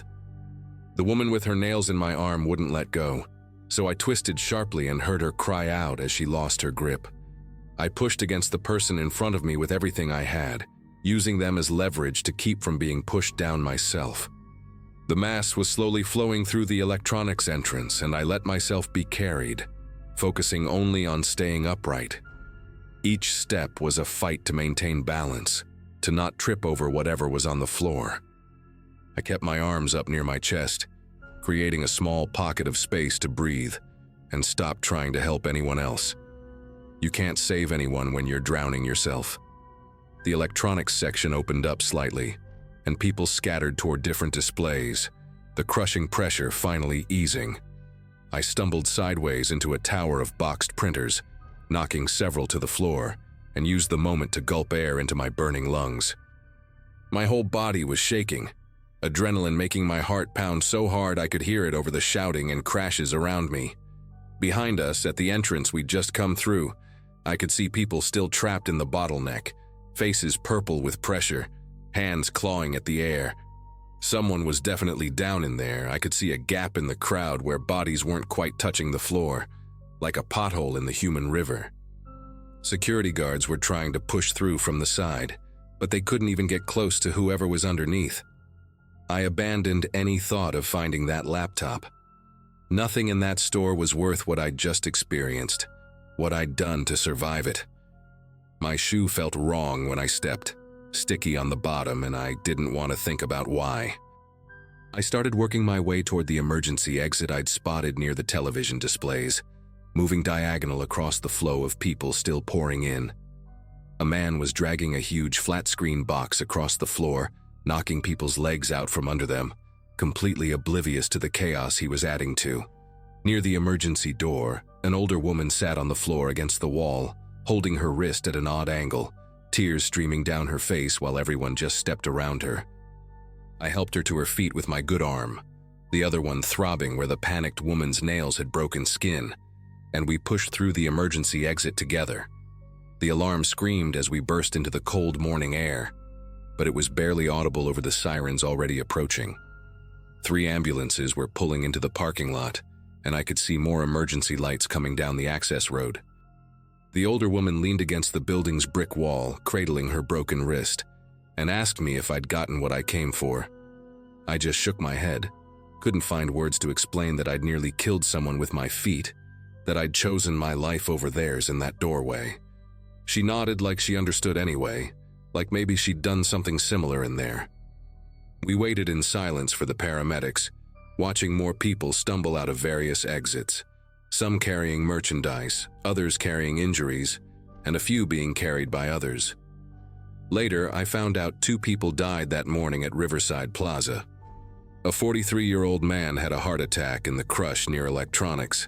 The woman with her nails in my arm wouldn't let go, so I twisted sharply and heard her cry out as she lost her grip. I pushed against the person in front of me with everything I had, using them as leverage to keep from being pushed down myself. The mass was slowly flowing through the electronics entrance, and I let myself be carried, focusing only on staying upright. Each step was a fight to maintain balance, to not trip over whatever was on the floor. I kept my arms up near my chest, creating a small pocket of space to breathe, and stopped trying to help anyone else. You can't save anyone when you're drowning yourself. The electronics section opened up slightly, and people scattered toward different displays, the crushing pressure finally easing. I stumbled sideways into a tower of boxed printers, knocking several to the floor, and used the moment to gulp air into my burning lungs. My whole body was shaking, adrenaline making my heart pound so hard I could hear it over the shouting and crashes around me. Behind us, at the entrance we'd just come through, I could see people still trapped in the bottleneck, faces purple with pressure, hands clawing at the air. Someone was definitely down in there. I could see a gap in the crowd where bodies weren't quite touching the floor, like a pothole in the human river. Security guards were trying to push through from the side, but they couldn't even get close to whoever was underneath. I abandoned any thought of finding that laptop. Nothing in that store was worth what I'd just experienced, what I'd done to survive it. My shoe felt wrong when I stepped, sticky on the bottom, and I didn't want to think about why. I started working my way toward the emergency exit I'd spotted near the television displays, moving diagonal across the flow of people still pouring in. A man was dragging a huge flat-screen box across the floor, knocking people's legs out from under them, completely oblivious to the chaos he was adding to. Near the emergency door, an older woman sat on the floor against the wall, holding her wrist at an odd angle, tears streaming down her face while everyone just stepped around her. I helped her to her feet with my good arm, the other one throbbing where the panicked woman's nails had broken skin, and we pushed through the emergency exit together. The alarm screamed as we burst into the cold morning air, but it was barely audible over the sirens already approaching. 3 ambulances were pulling into the parking lot, and I could see more emergency lights coming down the access road. The older woman leaned against the building's brick wall, cradling her broken wrist, and asked me if I'd gotten what I came for. I just shook my head, couldn't find words to explain that I'd nearly killed someone with my feet, that I'd chosen my life over theirs in that doorway. She nodded like she understood anyway, like maybe she'd done something similar in there. We waited in silence for the paramedics, watching more people stumble out of various exits, some carrying merchandise, others carrying injuries, and a few being carried by others. Later, I found out 2 people died that morning at Riverside Plaza. A 43-year-old man had a heart attack in the crush near electronics,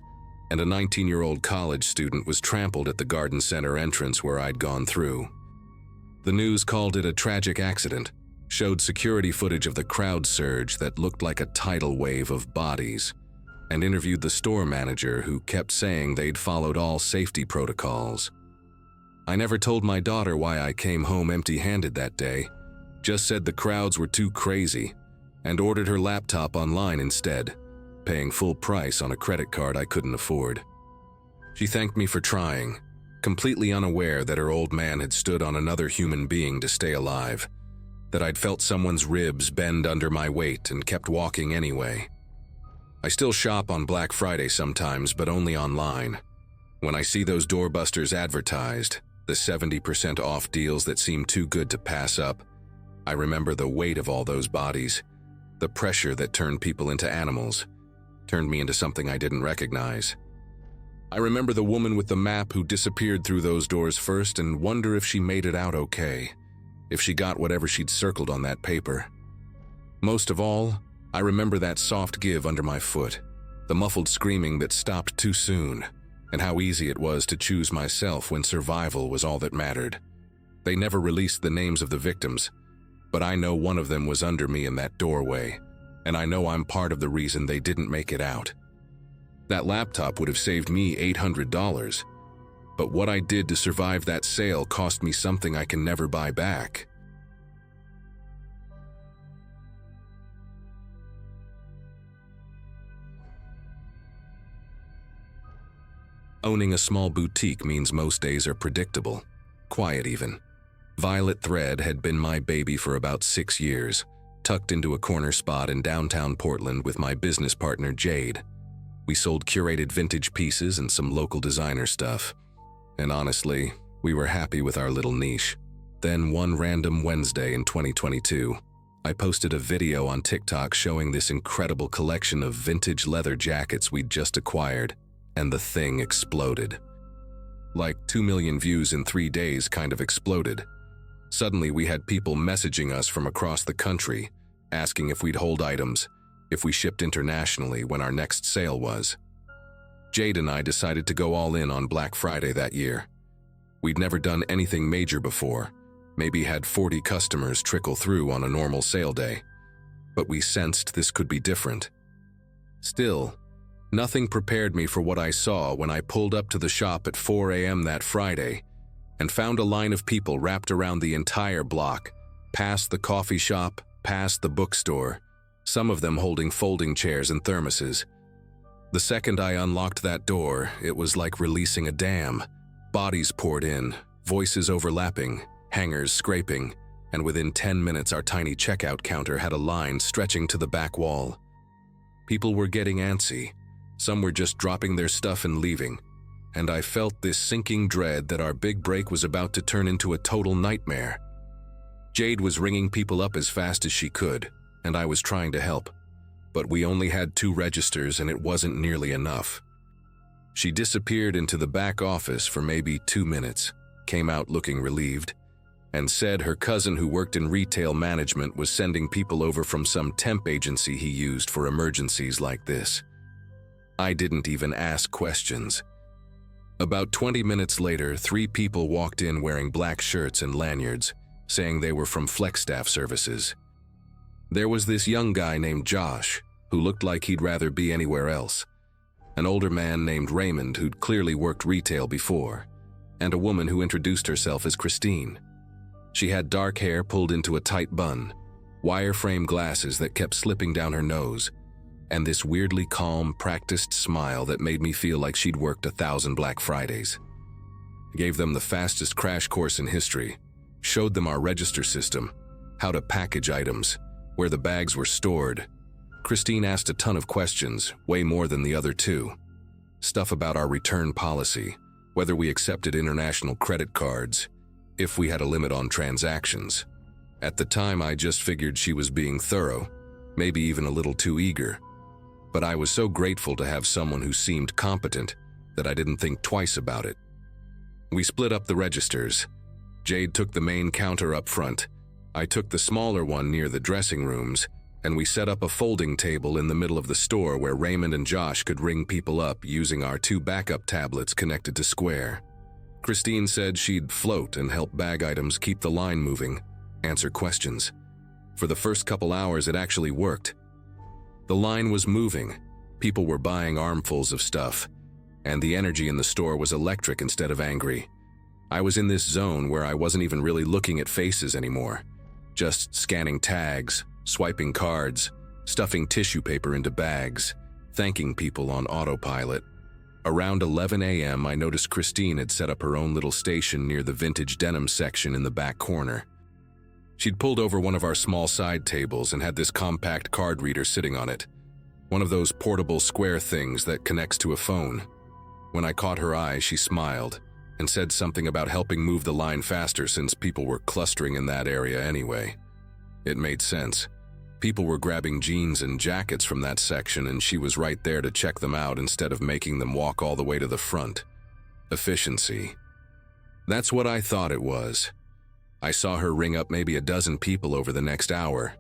and a 19-year-old college student was trampled at the Garden Center entrance where I'd gone through. The news called it a tragic accident, showed security footage of the crowd surge that looked like a tidal wave of bodies, and interviewed the store manager who kept saying they'd followed all safety protocols. I never told my daughter why I came home empty-handed that day, just said the crowds were too crazy, and ordered her laptop online instead, paying full price on a credit card I couldn't afford. She thanked me for trying, completely unaware that her old man had stood on another human being to stay alive, that I'd felt someone's ribs bend under my weight and kept walking anyway. I still shop on Black Friday sometimes, but only online. When I see those doorbusters advertised, the 70% off deals that seem too good to pass up, I remember the weight of all those bodies, the pressure that turned people into animals, turned me into something I didn't recognize. I remember the woman with the map who disappeared through those doors first and wonder if she made it out okay, if she got whatever she'd circled on that paper. Most of all, I remember that soft give under my foot, the muffled screaming that stopped too soon, and how easy it was to choose myself when survival was all that mattered. They never released the names of the victims, but I know one of them was under me in that doorway, and I know I'm part of the reason they didn't make it out. That laptop would have saved me $800, but what I did to survive that sale cost me something I can never buy back. Owning a small boutique means most days are predictable, quiet even. Violet Thread had been my baby for about 6 years, tucked into a corner spot in downtown Portland with my business partner Jade. We sold curated vintage pieces and some local designer stuff. And honestly, we were happy with our little niche. Then one random Wednesday in 2022, I posted a video on TikTok showing this incredible collection of vintage leather jackets we'd just acquired, and the thing exploded. Like 2 million views in 3 days kind of exploded. Suddenly we had people messaging us from across the country, asking if we'd hold items, if we shipped internationally when our next sale was. Jade and I decided to go all in on Black Friday that year. We'd never done anything major before, maybe had 40 customers trickle through on a normal sale day. But we sensed this could be different. Still, nothing prepared me for what I saw when I pulled up to the shop at 4 a.m. that Friday and found a line of people wrapped around the entire block, past the coffee shop, past the bookstore, some of them holding folding chairs and thermoses. The second I unlocked that door, it was like releasing a dam. Bodies poured in, voices overlapping, hangers scraping, and within 10 minutes our tiny checkout counter had a line stretching to the back wall. People were getting antsy. Some were just dropping their stuff and leaving, and I felt this sinking dread that our big break was about to turn into a total nightmare. Jade was ringing people up as fast as she could, and I was trying to help, but we only had 2 registers and it wasn't nearly enough. She disappeared into the back office for maybe 2 minutes, came out looking relieved, and said her cousin who worked in retail management was sending people over from some temp agency he used for emergencies like this. I didn't even ask questions. About 20 minutes later, 3 people walked in wearing black shirts and lanyards, saying they were from FlexStaff Services. There was this young guy named Josh, who looked like he'd rather be anywhere else, an older man named Raymond who'd clearly worked retail before, and a woman who introduced herself as Christine. She had dark hair pulled into a tight bun, wireframe glasses that kept slipping down her nose, and this weirdly calm, practiced smile that made me feel like she'd worked 1,000 Black Fridays. I gave them the fastest crash course in history, showed them our register system, how to package items, where the bags were stored. Christine asked a ton of questions, way more than the other 2. Stuff about our return policy, whether we accepted international credit cards, if we had a limit on transactions. At the time, I just figured she was being thorough, maybe even a little too eager. But I was so grateful to have someone who seemed competent that I didn't think twice about it. We split up the registers. Jade took the main counter up front. I took the smaller one near the dressing rooms, and we set up a folding table in the middle of the store where Raymond and Josh could ring people up using our 2 backup tablets connected to Square. Christine said she'd float and help bag items keep the line moving, answer questions. For the first couple hours, it actually worked. The line was moving, people were buying armfuls of stuff, and the energy in the store was electric instead of angry. I was in this zone where I wasn't even really looking at faces anymore, just scanning tags, swiping cards, stuffing tissue paper into bags, thanking people on autopilot. Around 11 a.m., I noticed Christine had set up her own little station near the vintage denim section in the back corner. She'd pulled over one of our small side tables and had this compact card reader sitting on it, one of those portable square things that connects to a phone. When I caught her eye, she smiled and said something about helping move the line faster since people were clustering in that area anyway. It made sense. People were grabbing jeans and jackets from that section, and she was right there to check them out instead of making them walk all the way to the front. Efficiency. That's what I thought it was. I saw her ring up maybe a dozen people over the next hour.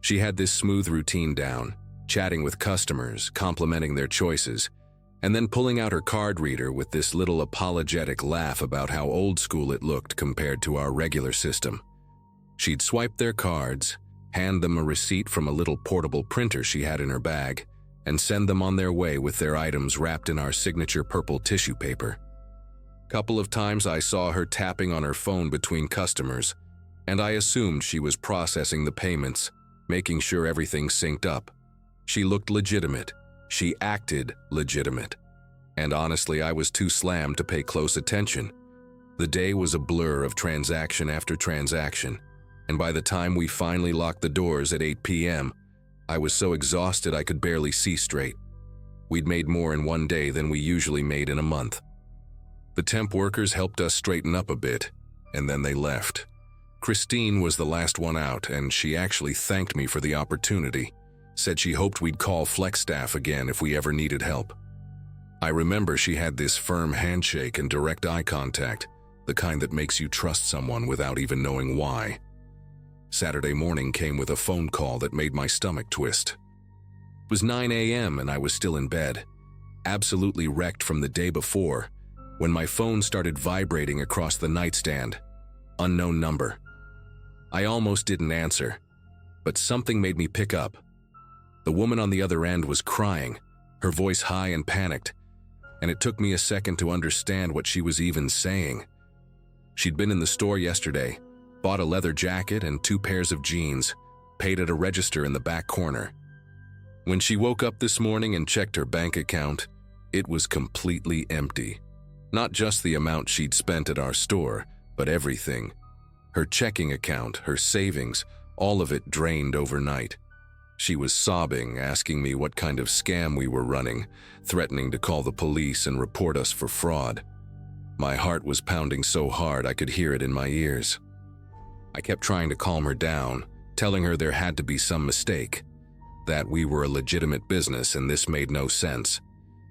She had this smooth routine down, chatting with customers, complimenting their choices, and then pulling out her card reader with this little apologetic laugh about how old school it looked compared to our regular system. She'd swipe their cards, hand them a receipt from a little portable printer she had in her bag, and send them on their way with their items wrapped in our signature purple tissue paper. Couple of times I saw her tapping on her phone between customers, and I assumed she was processing the payments, making sure everything synced up. She looked legitimate. She acted legitimate. And honestly, I was too slammed to pay close attention. The day was a blur of transaction after transaction, and by the time we finally locked the doors at 8 p.m., I was so exhausted I could barely see straight. We'd made more in one day than we usually made in a month. The temp workers helped us straighten up a bit, and then they left. Christine was the last one out, and she actually thanked me for the opportunity, said she hoped we'd call flex staff again if we ever needed help. I remember she had this firm handshake and direct eye contact, the kind that makes you trust someone without even knowing why. Saturday morning came with a phone call that made my stomach twist. It was 9 a.m. and I was still in bed, absolutely wrecked from the day before, when my phone started vibrating across the nightstand. Unknown number. I almost didn't answer, but something made me pick up. The woman on the other end was crying, her voice high and panicked, and it took me a second to understand what she was even saying. She'd been in the store yesterday, bought a leather jacket and 2 pairs of jeans, paid at a register in the back corner. When she woke up this morning and checked her bank account, it was completely empty. Not just the amount she'd spent at our store, but everything. Her checking account, her savings, all of it drained overnight. She was sobbing, asking me what kind of scam we were running, threatening to call the police and report us for fraud. My heart was pounding so hard I could hear it in my ears. I kept trying to calm her down, telling her there had to be some mistake, that we were a legitimate business and this made no sense.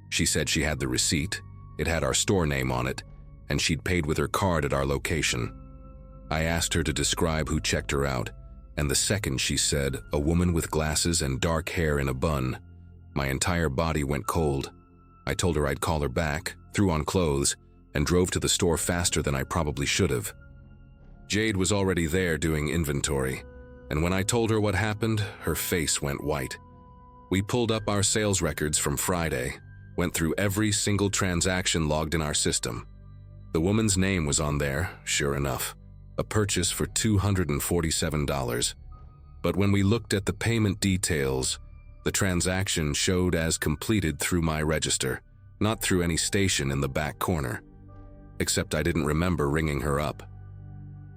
She said she had the receipt, it had our store name on it, and she'd paid with her card at our location. I asked her to describe who checked her out, and the second she said, a woman with glasses and dark hair in a bun, my entire body went cold. I told her I'd call her back, threw on clothes, and drove to the store faster than I probably should have. Jade was already there doing inventory, and when I told her what happened, her face went white. We pulled up our sales records from Friday, went through every single transaction logged in our system. The woman's name was on there, sure enough, a purchase for $247. But when we looked at the payment details, the transaction showed as completed through my register, not through any station in the back corner. Except I didn't remember ringing her up.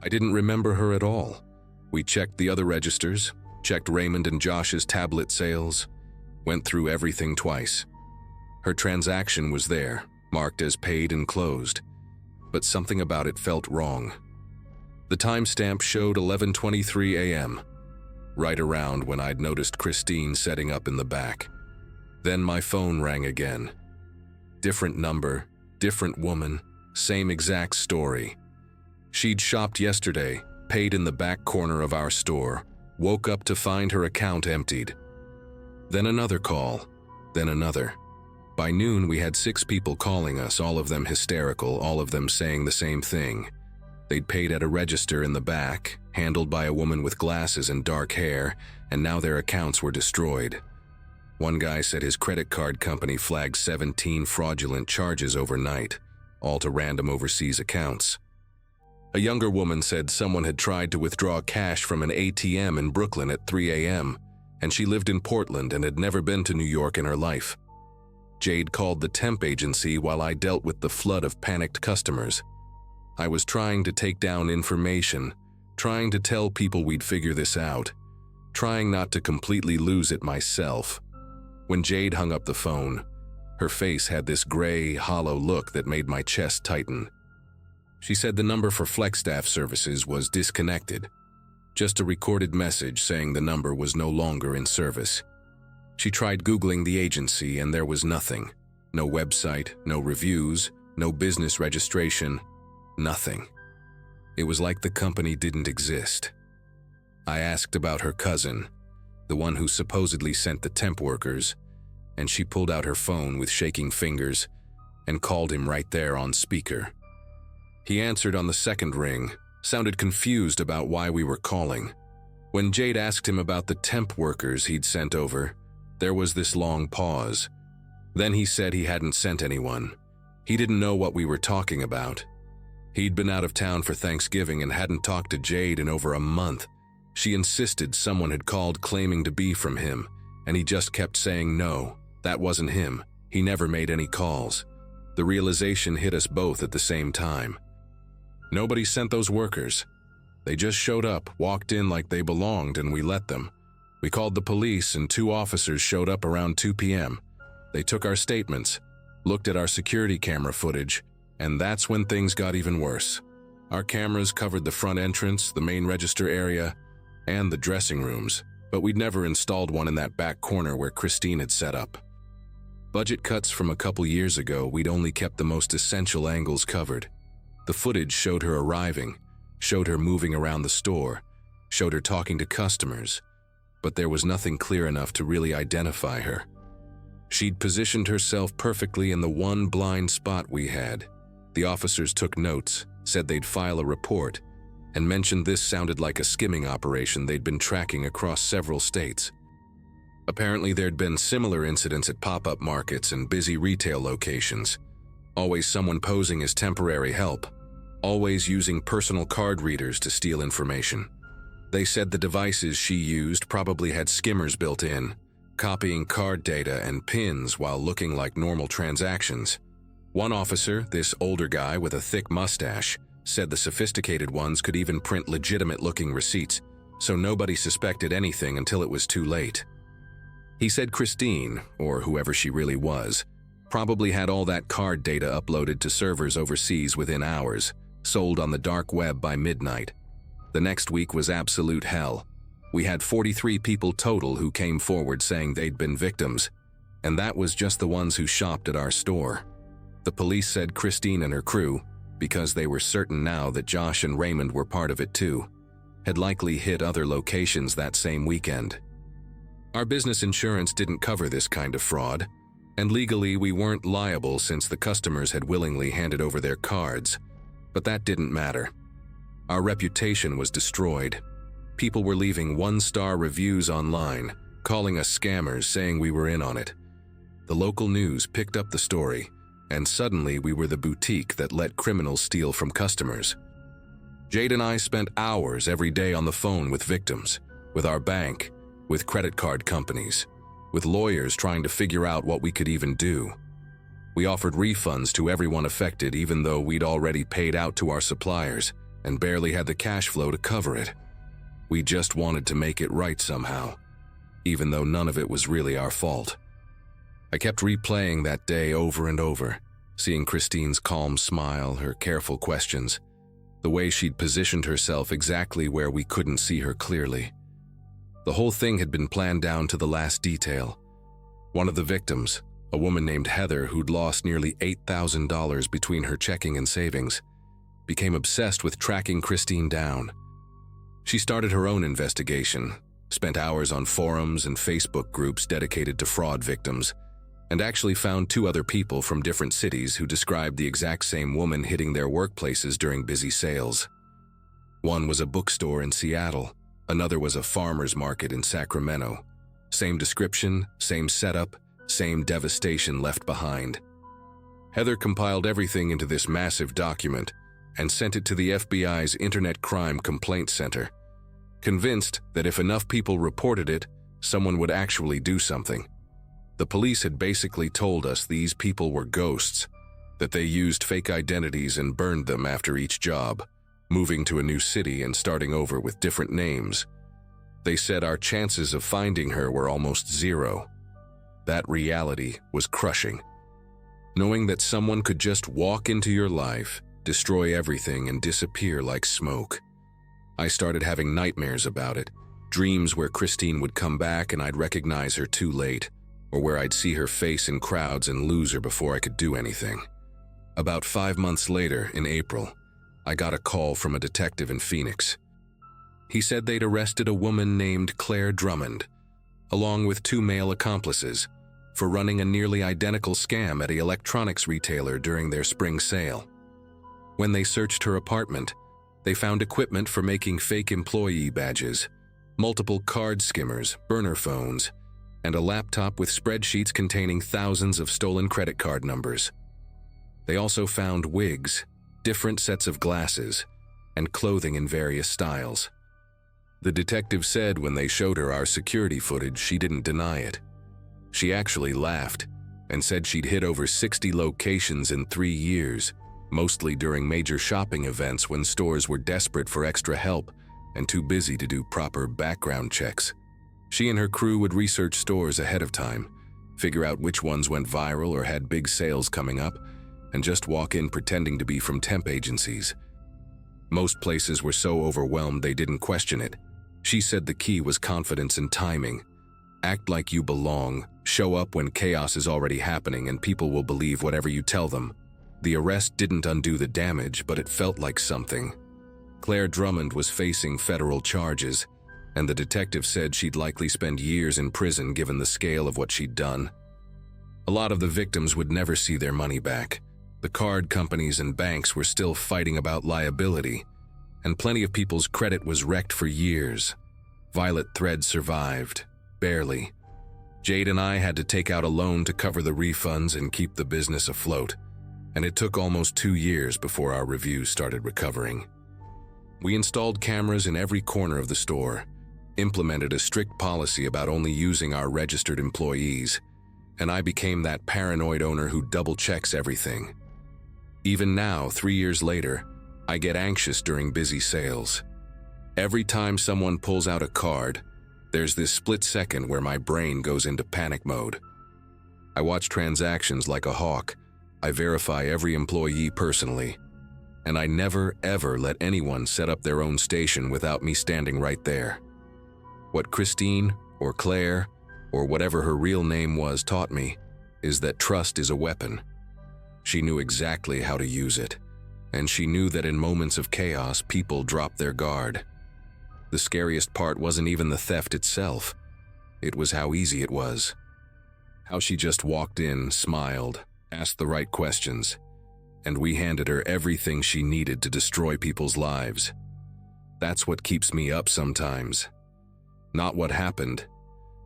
I didn't remember her at all. We checked the other registers, checked Raymond and Josh's tablet sales, went through everything twice. Her transaction was there, marked as paid and closed, but something about it felt wrong. The timestamp showed 11:23 a.m., right around when I'd noticed Christine setting up in the back. Then my phone rang again. Different number, different woman, same exact story. She'd shopped yesterday, paid in the back corner of our store, woke up to find her account emptied. Then another call, then another. By noon, we had 6 people calling us, all of them hysterical, all of them saying the same thing. They'd paid at a register in the back, handled by a woman with glasses and dark hair, and now their accounts were destroyed. One guy said his credit card company flagged 17 fraudulent charges overnight, all to random overseas accounts. A younger woman said someone had tried to withdraw cash from an ATM in Brooklyn at 3 a.m., and she lived in Portland and had never been to New York in her life. Jade called the temp agency while I dealt with the flood of panicked customers. I was trying to take down information, trying to tell people we'd figure this out, trying not to completely lose it myself. When Jade hung up the phone, her face had this gray, hollow look that made my chest tighten. She said the number for FlexStaff services was disconnected, just a recorded message saying the number was no longer in service. She tried Googling the agency and there was nothing. No website, no reviews, no business registration, nothing. It was like the company didn't exist. I asked about her cousin, the one who supposedly sent the temp workers, and she pulled out her phone with shaking fingers and called him right there on speaker. He answered on the second ring, sounded confused about why we were calling. When Jade asked him about the temp workers he'd sent over, there was this long pause. Then he said he hadn't sent anyone. He didn't know what we were talking about. He'd been out of town for Thanksgiving and hadn't talked to Jade in over a month. She insisted someone had called claiming to be from him, and he just kept saying no, that wasn't him. He never made any calls. The realization hit us both at the same time. Nobody sent those workers. They just showed up, walked in like they belonged, and we let them. We called the police and 2 officers showed up around 2 p.m. They took our statements, looked at our security camera footage, and that's when things got even worse. Our cameras covered the front entrance, the main register area, and the dressing rooms, but we'd never installed one in that back corner where Christine had set up. Budget cuts from a couple years ago, we'd only kept the most essential angles covered. The footage showed her arriving, showed her moving around the store, showed her talking to customers, but there was nothing clear enough to really identify her. She'd positioned herself perfectly in the one blind spot we had. The officers took notes, said they'd file a report, and mentioned this sounded like a skimming operation they'd been tracking across several states. Apparently there'd been similar incidents at pop-up markets and busy retail locations. Always someone posing as temporary help, always using personal card readers to steal information. They said the devices she used probably had skimmers built in, copying card data and PINs while looking like normal transactions. One officer, this older guy with a thick mustache, said the sophisticated ones could even print legitimate-looking receipts, so nobody suspected anything until it was too late. He said Christine, or whoever she really was, probably had all that card data uploaded to servers overseas within hours, sold on the dark web by midnight. The next week was absolute hell. We had 43 people total who came forward saying they'd been victims, and that was just the ones who shopped at our store. The police said Christine and her crew, because they were certain now that Josh and Raymond were part of it too, had likely hit other locations that same weekend. Our business insurance didn't cover this kind of fraud, and legally we weren't liable since the customers had willingly handed over their cards, but that didn't matter. Our reputation was destroyed. People were leaving 1-star reviews online, calling us scammers, saying we were in on it. The local news picked up the story, and suddenly we were the boutique that let criminals steal from customers. Jade and I spent hours every day on the phone with victims, with our bank, with credit card companies, with lawyers trying to figure out what we could even do. We offered refunds to everyone affected even though we'd already paid out to our suppliers and barely had the cash flow to cover it. We just wanted to make it right somehow, even though none of it was really our fault. I kept replaying that day over and over, seeing Christine's calm smile, her careful questions, the way she'd positioned herself exactly where we couldn't see her clearly. The whole thing had been planned down to the last detail. One of the victims, a woman named Heather who'd lost nearly $8,000 between her checking and savings, became obsessed with tracking Christine down. She started her own investigation, spent hours on forums and Facebook groups dedicated to fraud victims, and actually found 2 other people from different cities who described the exact same woman hitting their workplaces during busy sales. One was a bookstore in Seattle, another was a farmer's market in Sacramento. Same description, same setup, same devastation left behind. Heather compiled everything into this massive document, and sent it to the FBI's Internet Crime Complaint Center, convinced that if enough people reported it, someone would actually do something. The police had basically told us these people were ghosts, that they used fake identities and burned them after each job, moving to a new city and starting over with different names. They said our chances of finding her were almost zero. That reality was crushing. Knowing that someone could just walk into your life, destroy everything, and disappear like smoke. I started having nightmares about it, dreams where Christine would come back and I'd recognize her too late, or where I'd see her face in crowds and lose her before I could do anything. About 5 months later, in April, I got a call from a detective in Phoenix. He said they'd arrested a woman named Claire Drummond, along with 2 male accomplices, for running a nearly identical scam at an electronics retailer during their spring sale. When they searched her apartment, they found equipment for making fake employee badges, multiple card skimmers, burner phones, and a laptop with spreadsheets containing thousands of stolen credit card numbers. They also found wigs, different sets of glasses, and clothing in various styles. The detective said when they showed her our security footage, she didn't deny it. She actually laughed and said she'd hit over 60 locations in 3 years, mostly during major shopping events when stores were desperate for extra help and too busy to do proper background checks. She and her crew would research stores ahead of time, figure out which ones went viral or had big sales coming up, and just walk in pretending to be from temp agencies. Most places were so overwhelmed they didn't question it. She said the key was confidence and timing. Act like you belong, show up when chaos is already happening, and people will believe whatever you tell them. The arrest didn't undo the damage, but it felt like something. Claire Drummond was facing federal charges, and the detective said she'd likely spend years in prison given the scale of what she'd done. A lot of the victims would never see their money back. The card companies and banks were still fighting about liability, and plenty of people's credit was wrecked for years. Violet Thread survived, barely. Jade and I had to take out a loan to cover the refunds and keep the business afloat, and it took almost 2 years before our reviews started recovering. We installed cameras in every corner of the store, implemented a strict policy about only using our registered employees, and I became that paranoid owner who double-checks everything. Even now, 3 years later, I get anxious during busy sales. Every time someone pulls out a card, there's this split second where my brain goes into panic mode. I watch transactions like a hawk. I verify every employee personally, and I never ever let anyone set up their own station without me standing right there. What Christine, or Claire, or whatever her real name was taught me is that trust is a weapon. She knew exactly how to use it, and she knew that in moments of chaos, people drop their guard. The scariest part wasn't even the theft itself. It was how easy it was. How she just walked in, smiled, asked the right questions, and we handed her everything she needed to destroy people's lives. That's what keeps me up sometimes. Not what happened,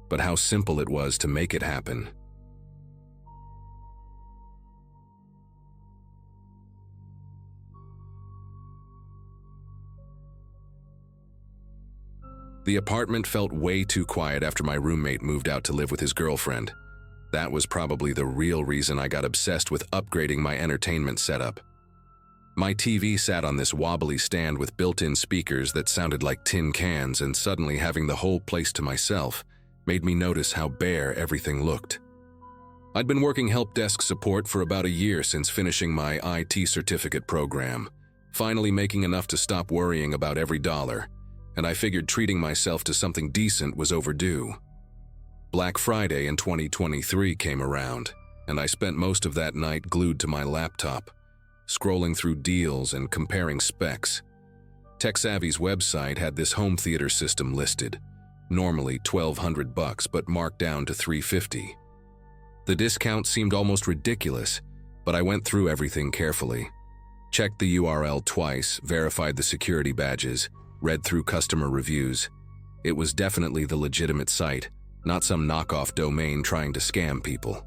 but how simple it was to make it happen. The apartment felt way too quiet after my roommate moved out to live with his girlfriend. That was probably the real reason I got obsessed with upgrading my entertainment setup. My TV sat on this wobbly stand with built-in speakers that sounded like tin cans, and suddenly having the whole place to myself made me notice how bare everything looked. I'd been working help desk support for about a year since finishing my IT certificate program, finally making enough to stop worrying about every dollar, and I figured treating myself to something decent was overdue. Black Friday in 2023 came around, and I spent most of that night glued to my laptop, scrolling through deals and comparing specs. TechSavvy's website had this home theater system listed, normally $1,200 but marked down to $350. The discount seemed almost ridiculous, but I went through everything carefully. Checked the URL twice, verified the security badges, read through customer reviews. It was definitely the legitimate site, not some knockoff domain trying to scam people.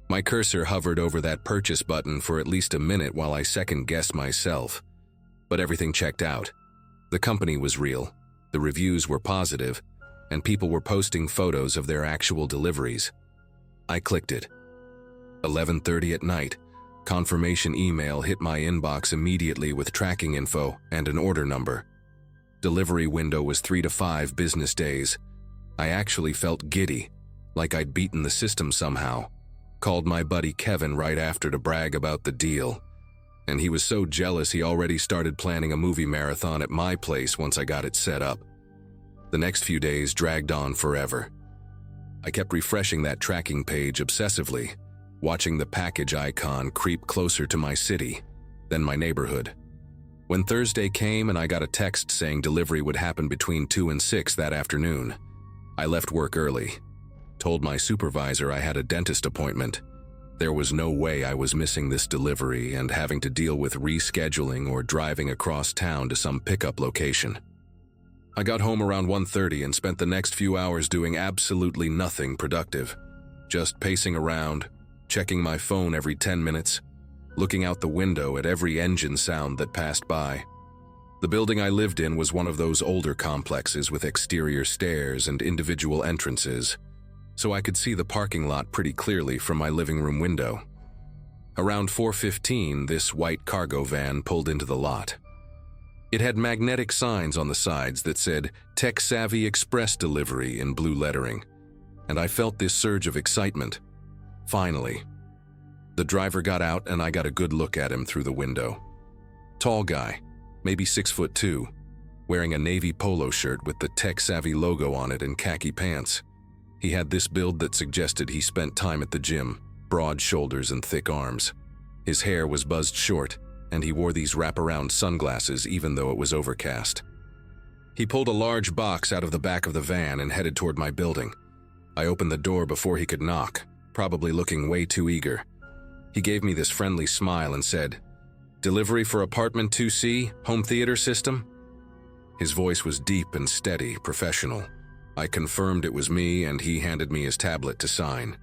My cursor hovered over that purchase button for at least a minute while I second-guessed myself, But everything checked out. The company was real, the reviews were positive, and people were posting photos of their actual deliveries. I clicked it. 11:30 at night, confirmation email hit my inbox immediately with tracking info and an order number. Delivery window was 3 to 5 business days. I actually felt giddy, like I'd beaten the system somehow. Called my buddy Kevin right after to brag about the deal. And he was so jealous he already started planning a movie marathon at my place once I got it set up. The next few days dragged on forever. I kept refreshing that tracking page obsessively, watching the package icon creep closer to my city, then my neighborhood. When Thursday came and I got a text saying delivery would happen between 2 and 6 that afternoon, I left work early. Told my supervisor I had a dentist appointment. There was no way I was missing this delivery and having to deal with rescheduling or driving across town to some pickup location. I got home around 1:30 and spent the next few hours doing absolutely nothing productive. Just pacing around, checking my phone every 10 minutes, looking out the window at every engine sound that passed by. The building I lived in was one of those older complexes with exterior stairs and individual entrances, so I could see the parking lot pretty clearly from my living room window. Around 4:15, this white cargo van pulled into the lot. It had magnetic signs on the sides that said Tech Savvy Express Delivery in blue lettering, and I felt this surge of excitement. Finally. The driver got out and I got a good look at him through the window. Tall guy, maybe 6'2", wearing a navy polo shirt with the Tech Savvy logo on it and khaki pants. He had this build that suggested he spent time at the gym, broad shoulders and thick arms. His hair was buzzed short, and he wore these wraparound sunglasses even though it was overcast. He pulled a large box out of the back of the van and headed toward my building. I opened the door before he could knock, probably looking way too eager. He gave me this friendly smile and said, "Delivery for apartment 2C, home theater system?" His voice was deep and steady, professional. I confirmed it was me and he handed me his tablet to sign.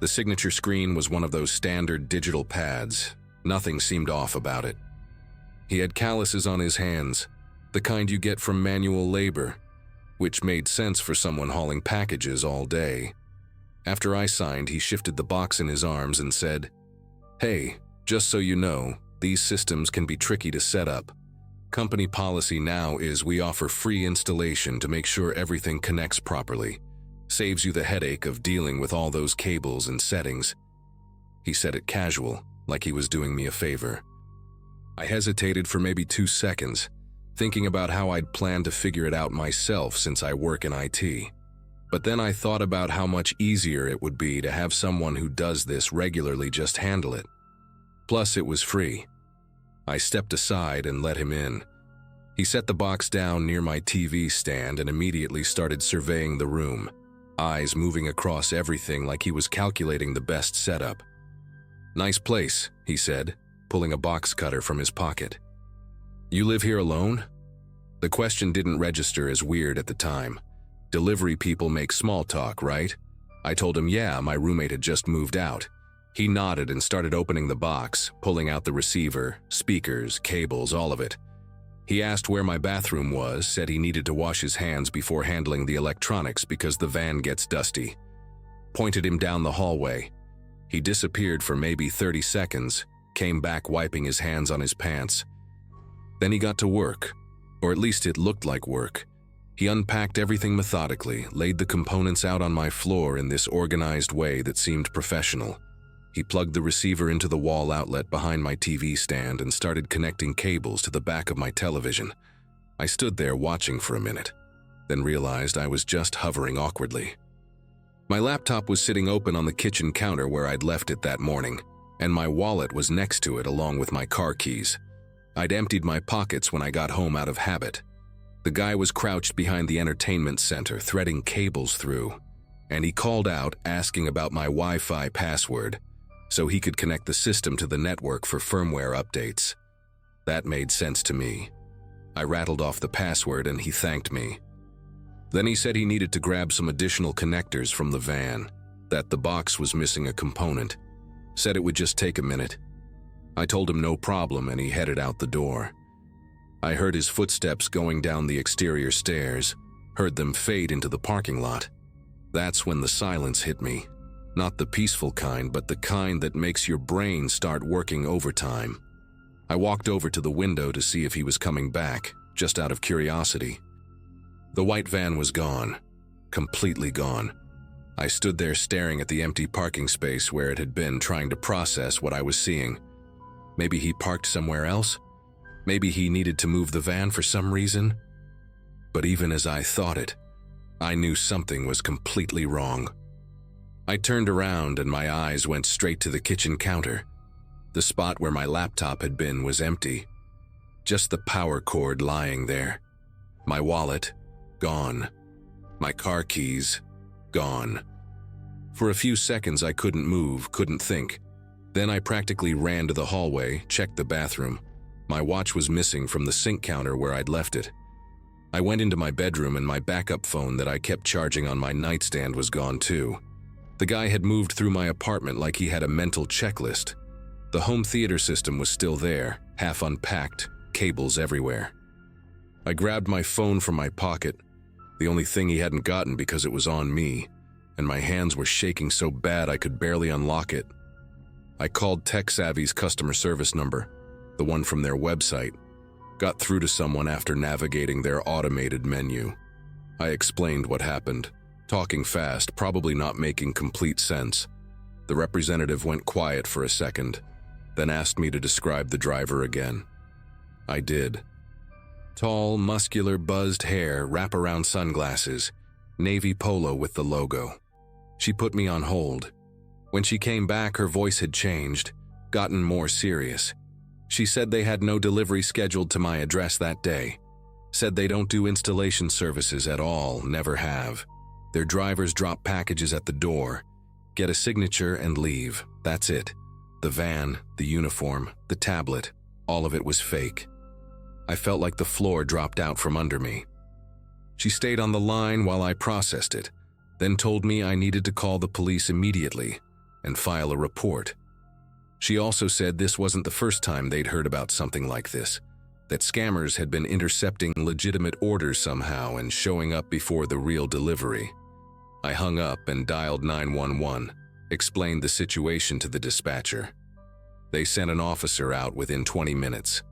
The signature screen was one of those standard digital pads. Nothing seemed off about it. He had calluses on his hands, the kind you get from manual labor, which made sense for someone hauling packages all day. After I signed, he shifted the box in his arms and said, "Hey, just so you know, these systems can be tricky to set up. Company policy now is we offer free installation to make sure everything connects properly. Saves you the headache of dealing with all those cables and settings." He said it casual, like he was doing me a favor. I hesitated for maybe 2 seconds, thinking about how I'd planned to figure it out myself since I work in IT. But then I thought about how much easier it would be to have someone who does this regularly just handle it. Plus, it was free. I stepped aside and let him in. He set the box down near my TV stand and immediately started surveying the room, eyes moving across everything like he was calculating the best setup. "Nice place," he said, pulling a box cutter from his pocket. "You live here alone?" The question didn't register as weird at the time. Delivery people make small talk, right? I told him, yeah, my roommate had just moved out. He nodded and started opening the box, pulling out the receiver, speakers, cables, all of it. He asked where my bathroom was, said he needed to wash his hands before handling the electronics because the van gets dusty. Pointed him down the hallway. He disappeared for maybe 30 seconds, came back wiping his hands on his pants. Then he got to work, or at least it looked like work. He unpacked everything methodically, laid the components out on my floor in this organized way that seemed professional. He plugged the receiver into the wall outlet behind my TV stand and started connecting cables to the back of my television. I stood there watching for a minute, then realized I was just hovering awkwardly. My laptop was sitting open on the kitchen counter where I'd left it that morning, and my wallet was next to it along with my car keys. I'd emptied my pockets when I got home out of habit. The guy was crouched behind the entertainment center, threading cables through, and he called out asking about my Wi-Fi password so he could connect the system to the network for firmware updates. That made sense to me. I rattled off the password and he thanked me. Then he said he needed to grab some additional connectors from the van, that the box was missing a component. Said it would just take a minute. I told him no problem and he headed out the door. I heard his footsteps going down the exterior stairs, heard them fade into the parking lot. That's when the silence hit me. Not the peaceful kind, but the kind that makes your brain start working overtime. I walked over to the window to see if he was coming back, just out of curiosity. The white van was gone. Completely gone. I stood there staring at the empty parking space where it had been, trying to process what I was seeing. Maybe he parked somewhere else? Maybe he needed to move the van for some reason? But even as I thought it, I knew something was completely wrong. I turned around and my eyes went straight to the kitchen counter. The spot where my laptop had been was empty. Just the power cord lying there. My wallet, gone. My car keys, gone. For a few seconds I couldn't move, couldn't think. Then I practically ran to the hallway, checked the bathroom. My watch was missing from the sink counter where I'd left it. I went into my bedroom and my backup phone that I kept charging on my nightstand was gone too. The guy had moved through my apartment like he had a mental checklist. The home theater system was still there, half unpacked, cables everywhere. I grabbed my phone from my pocket, the only thing he hadn't gotten because it was on me, and my hands were shaking so bad I could barely unlock it. I called TechSavvy's customer service number, the one from their website, got through to someone after navigating their automated menu. I explained what happened, talking fast, probably not making complete sense. The representative went quiet for a second, then asked me to describe the driver again. I did. Tall, muscular, buzzed hair, wraparound sunglasses, navy polo with the logo. She put me on hold. When she came back, her voice had changed, gotten more serious. She said they had no delivery scheduled to my address that day. Said they don't do installation services at all, never have. Their drivers drop packages at the door, get a signature and leave. That's it. The van, the uniform, the tablet, all of it was fake. I felt like the floor dropped out from under me. She stayed on the line while I processed it, then told me I needed to call the police immediately and file a report. She also said this wasn't the first time they'd heard about something like this, that scammers had been intercepting legitimate orders somehow and showing up before the real delivery. I hung up and dialed 911, explained the situation to the dispatcher. They sent an officer out within 20 minutes.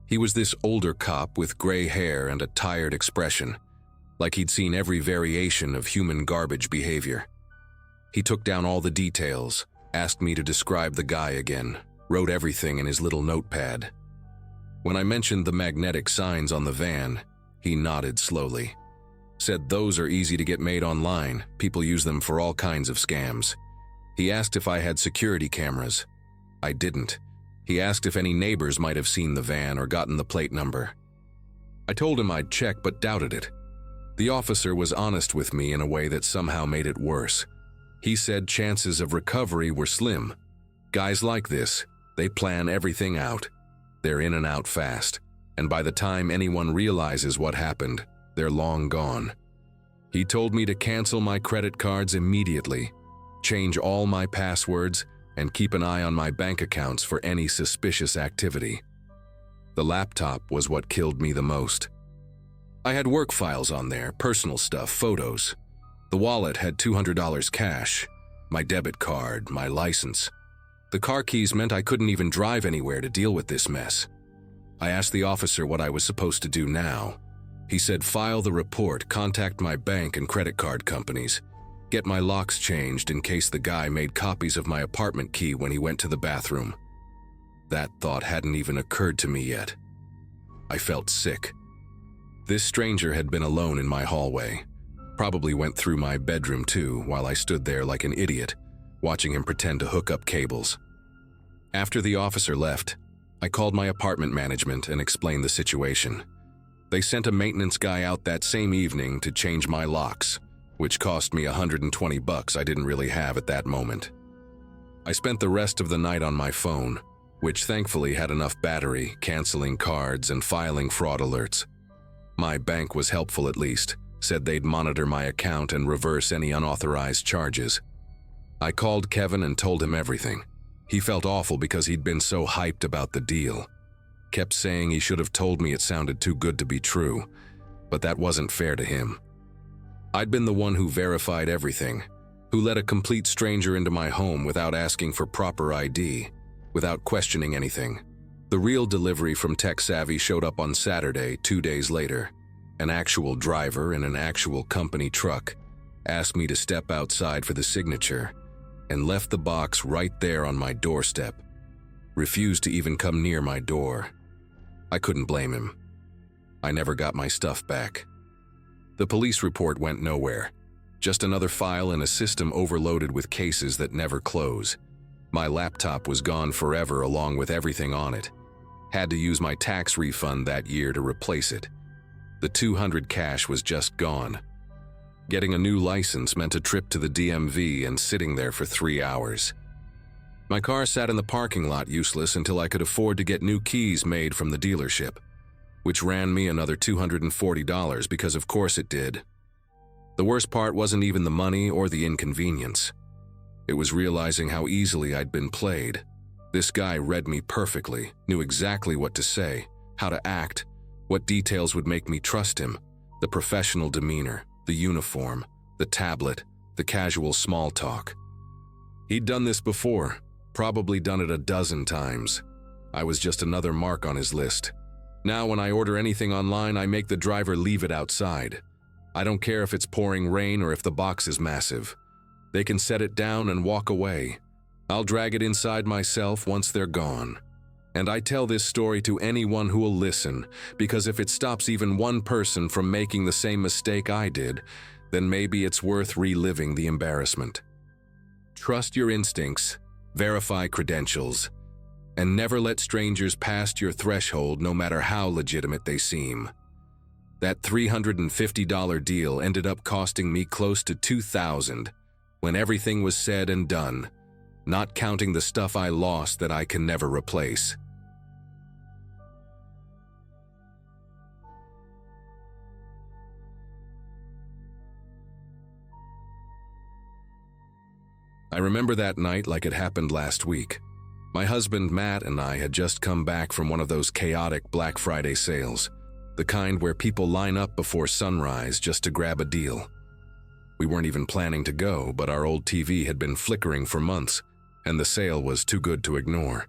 He was this older cop with gray hair and a tired expression, like he'd seen every variation of human garbage behavior. He took down all the details, asked me to describe the guy again, wrote everything in his little notepad. When I mentioned the magnetic signs on the van, he nodded slowly. Said those are easy to get made online, people use them for all kinds of scams. He asked if I had security cameras. I didn't. He asked if any neighbors might have seen the van or gotten the plate number. I told him I'd check but doubted it. The officer was honest with me in a way that somehow made it worse. He said chances of recovery were slim. Guys like this, they plan everything out. They're in and out fast, and by the time anyone realizes what happened, they're long gone. He told me to cancel my credit cards immediately, change all my passwords, and keep an eye on my bank accounts for any suspicious activity. The laptop was what killed me the most. I had work files on there, personal stuff, photos. The wallet had $200 cash, my debit card, my license. The car keys meant I couldn't even drive anywhere to deal with this mess. I asked the officer what I was supposed to do now. He said file the report, contact my bank and credit card companies, get my locks changed in case the guy made copies of my apartment key when he went to the bathroom. That thought hadn't even occurred to me yet. I felt sick. This stranger had been alone in my hallway. Probably went through my bedroom too, while I stood there like an idiot, watching him pretend to hook up cables. After the officer left, I called my apartment management and explained the situation. They sent a maintenance guy out that same evening to change my locks, which cost me $120 I didn't really have at that moment. I spent the rest of the night on my phone, which thankfully had enough battery, canceling cards and filing fraud alerts. My bank was helpful at least, said they'd monitor my account and reverse any unauthorized charges. I called Kevin and told him everything. He felt awful because he'd been so hyped about the deal. Kept saying he should have told me it sounded too good to be true, but that wasn't fair to him. I'd been the one who verified everything, who let a complete stranger into my home without asking for proper ID, without questioning anything. The real delivery from Tech Savvy showed up on Saturday, 2 days later. An actual driver in an actual company truck asked me to step outside for the signature and left the box right there on my doorstep. Refused to even come near my door. I couldn't blame him. I never got my stuff back. The police report went nowhere. Just another file in a system overloaded with cases that never close. My laptop was gone forever along with everything on it. Had to use my tax refund that year to replace it. The $200 cash was just gone. Getting a new license meant a trip to the DMV and sitting there for 3 hours. My car sat in the parking lot useless until I could afford to get new keys made from the dealership, which ran me another $240 because of course it did. The worst part wasn't even the money or the inconvenience. It was realizing how easily I'd been played. This guy read me perfectly, knew exactly what to say, how to act, what details would make me trust him, the professional demeanor, the uniform, the tablet, the casual small talk. He'd done this before, probably done it a dozen times. I was just another mark on his list. Now when I order anything online, I make the driver leave it outside. I don't care if it's pouring rain or if the box is massive. They can set it down and walk away. I'll drag it inside myself once they're gone. And I tell this story to anyone who will listen, because if it stops even one person from making the same mistake I did, then maybe it's worth reliving the embarrassment. Trust your instincts, verify credentials, and never let strangers past your threshold no matter how legitimate they seem. That $350 deal ended up costing me close to $2,000 when everything was said and done, not counting the stuff I lost that I can never replace. I remember that night like it happened last week. My husband Matt and I had just come back from one of those chaotic Black Friday sales, the kind where people line up before sunrise just to grab a deal. We weren't even planning to go, but our old TV had been flickering for months, and the sale was too good to ignore.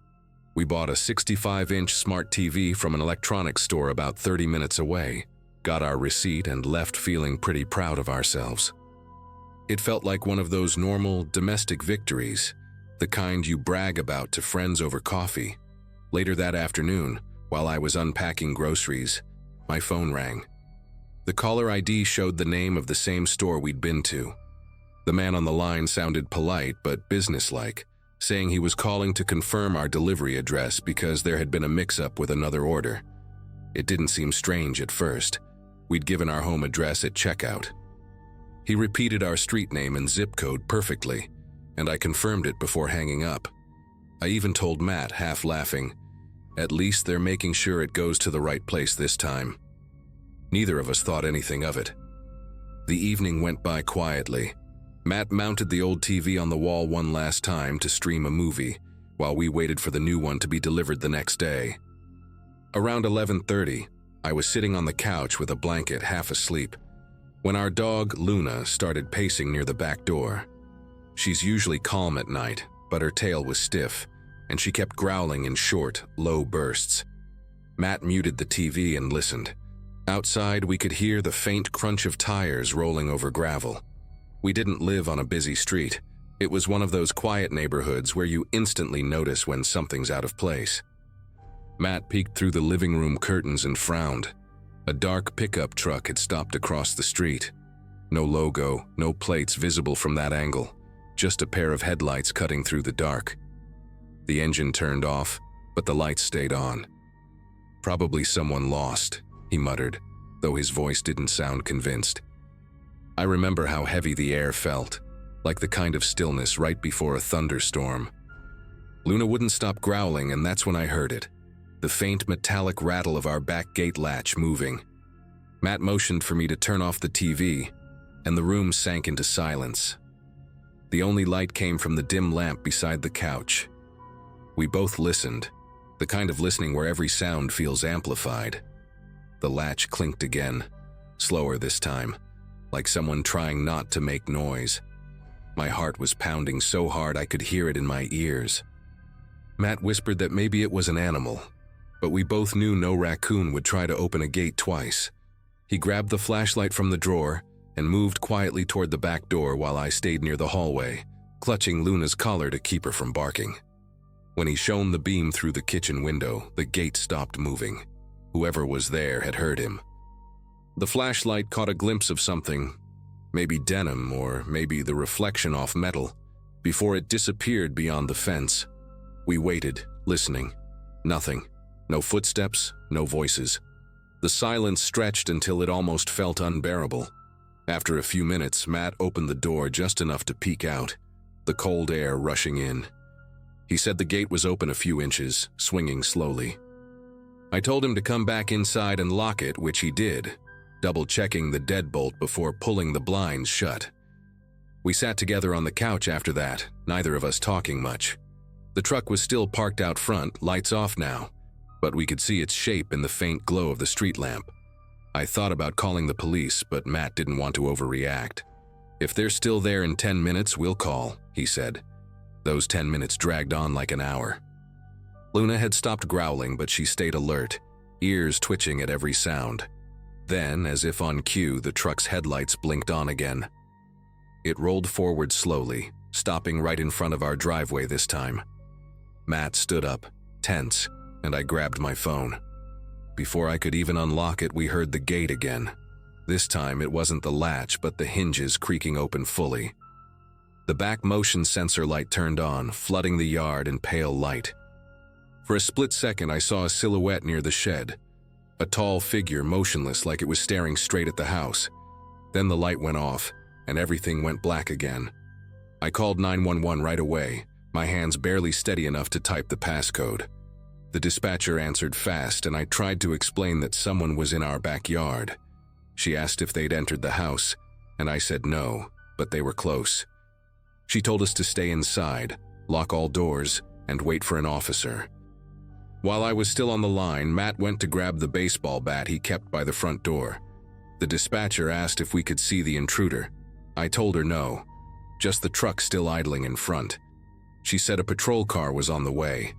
We bought a 65-inch smart TV from an electronics store about 30 minutes away, got our receipt, and left feeling pretty proud of ourselves. It felt like one of those normal, domestic victories, the kind you brag about to friends over coffee. Later that afternoon, while I was unpacking groceries, my phone rang. The caller ID showed the name of the same store we'd been to. The man on the line sounded polite but businesslike, saying he was calling to confirm our delivery address because there had been a mix-up with another order. It didn't seem strange at first. We'd given our home address at checkout. He repeated our street name and zip code perfectly, and I confirmed it before hanging up. I even told Matt, half laughing, "At least they're making sure it goes to the right place this time." Neither of us thought anything of it. The evening went by quietly. Matt mounted the old TV on the wall one last time to stream a movie, while we waited for the new one to be delivered the next day. Around 11:30, I was sitting on the couch with a blanket, half asleep, when our dog, Luna, started pacing near the back door. She's usually calm at night, but her tail was stiff, and she kept growling in short, low bursts. Matt muted the TV and listened. Outside, we could hear the faint crunch of tires rolling over gravel. We didn't live on a busy street. It was one of those quiet neighborhoods where you instantly notice when something's out of place. Matt peeked through the living room curtains and frowned. A dark pickup truck had stopped across the street. No logo, no plates visible from that angle, just a pair of headlights cutting through the dark. The engine turned off, but the lights stayed on. "Probably someone lost," he muttered, though his voice didn't sound convinced. I remember how heavy the air felt, like the kind of stillness right before a thunderstorm. Luna wouldn't stop growling, and that's when I heard it. The faint metallic rattle of our back gate latch moving. Matt motioned for me to turn off the TV, and the room sank into silence. The only light came from the dim lamp beside the couch. We both listened, The kind of listening where every sound feels amplified. The latch clinked again, slower this time, like someone trying not to make noise. My heart was pounding so hard I could hear it in my ears. Matt whispered that maybe it was an animal, but we both knew no raccoon would try to open a gate twice. He grabbed the flashlight from the drawer and moved quietly toward the back door while I stayed near the hallway, clutching Luna's collar to keep her from barking. When he shone the beam through the kitchen window, the gate stopped moving. Whoever was there had heard him. The flashlight caught a glimpse of something, maybe denim or maybe the reflection off metal, before it disappeared beyond the fence. We waited, listening. Nothing. No footsteps, no voices. The silence stretched until it almost felt unbearable. After a few minutes, Matt opened the door just enough to peek out, the cold air rushing in. He said the gate was open a few inches, swinging slowly. I told him to come back inside and lock it, which he did, double-checking the deadbolt before pulling the blinds shut. We sat together on the couch after that, neither of us talking much. The truck was still parked out front, lights off now, but we could see its shape in the faint glow of the street lamp. I thought about calling the police, but Matt didn't want to overreact. "If they're still there in 10 minutes, we'll call," he said. Those 10 minutes dragged on like an hour. Luna had stopped growling, but she stayed alert, ears twitching at every sound. Then, as if on cue, the truck's headlights blinked on again. It rolled forward slowly, stopping right in front of our driveway this time. Matt stood up, tense, and I grabbed my phone. Before I could even unlock it, we heard the gate again. This time it wasn't the latch, but the hinges creaking open fully. The back motion sensor light turned on, flooding the yard in pale light. For a split second, I saw a silhouette near the shed, a tall figure motionless like it was staring straight at the house. Then the light went off, and everything went black again. I called 911 right away, my hands barely steady enough to type the passcode. The dispatcher answered fast, and I tried to explain that someone was in our backyard. She asked if they'd entered the house, and I said no, but they were close. She told us to stay inside, lock all doors, and wait for an officer. While I was still on the line, Matt went to grab the baseball bat he kept by the front door. The dispatcher asked if we could see the intruder. I told her no, just the truck still idling in front. She said a patrol car was on the way.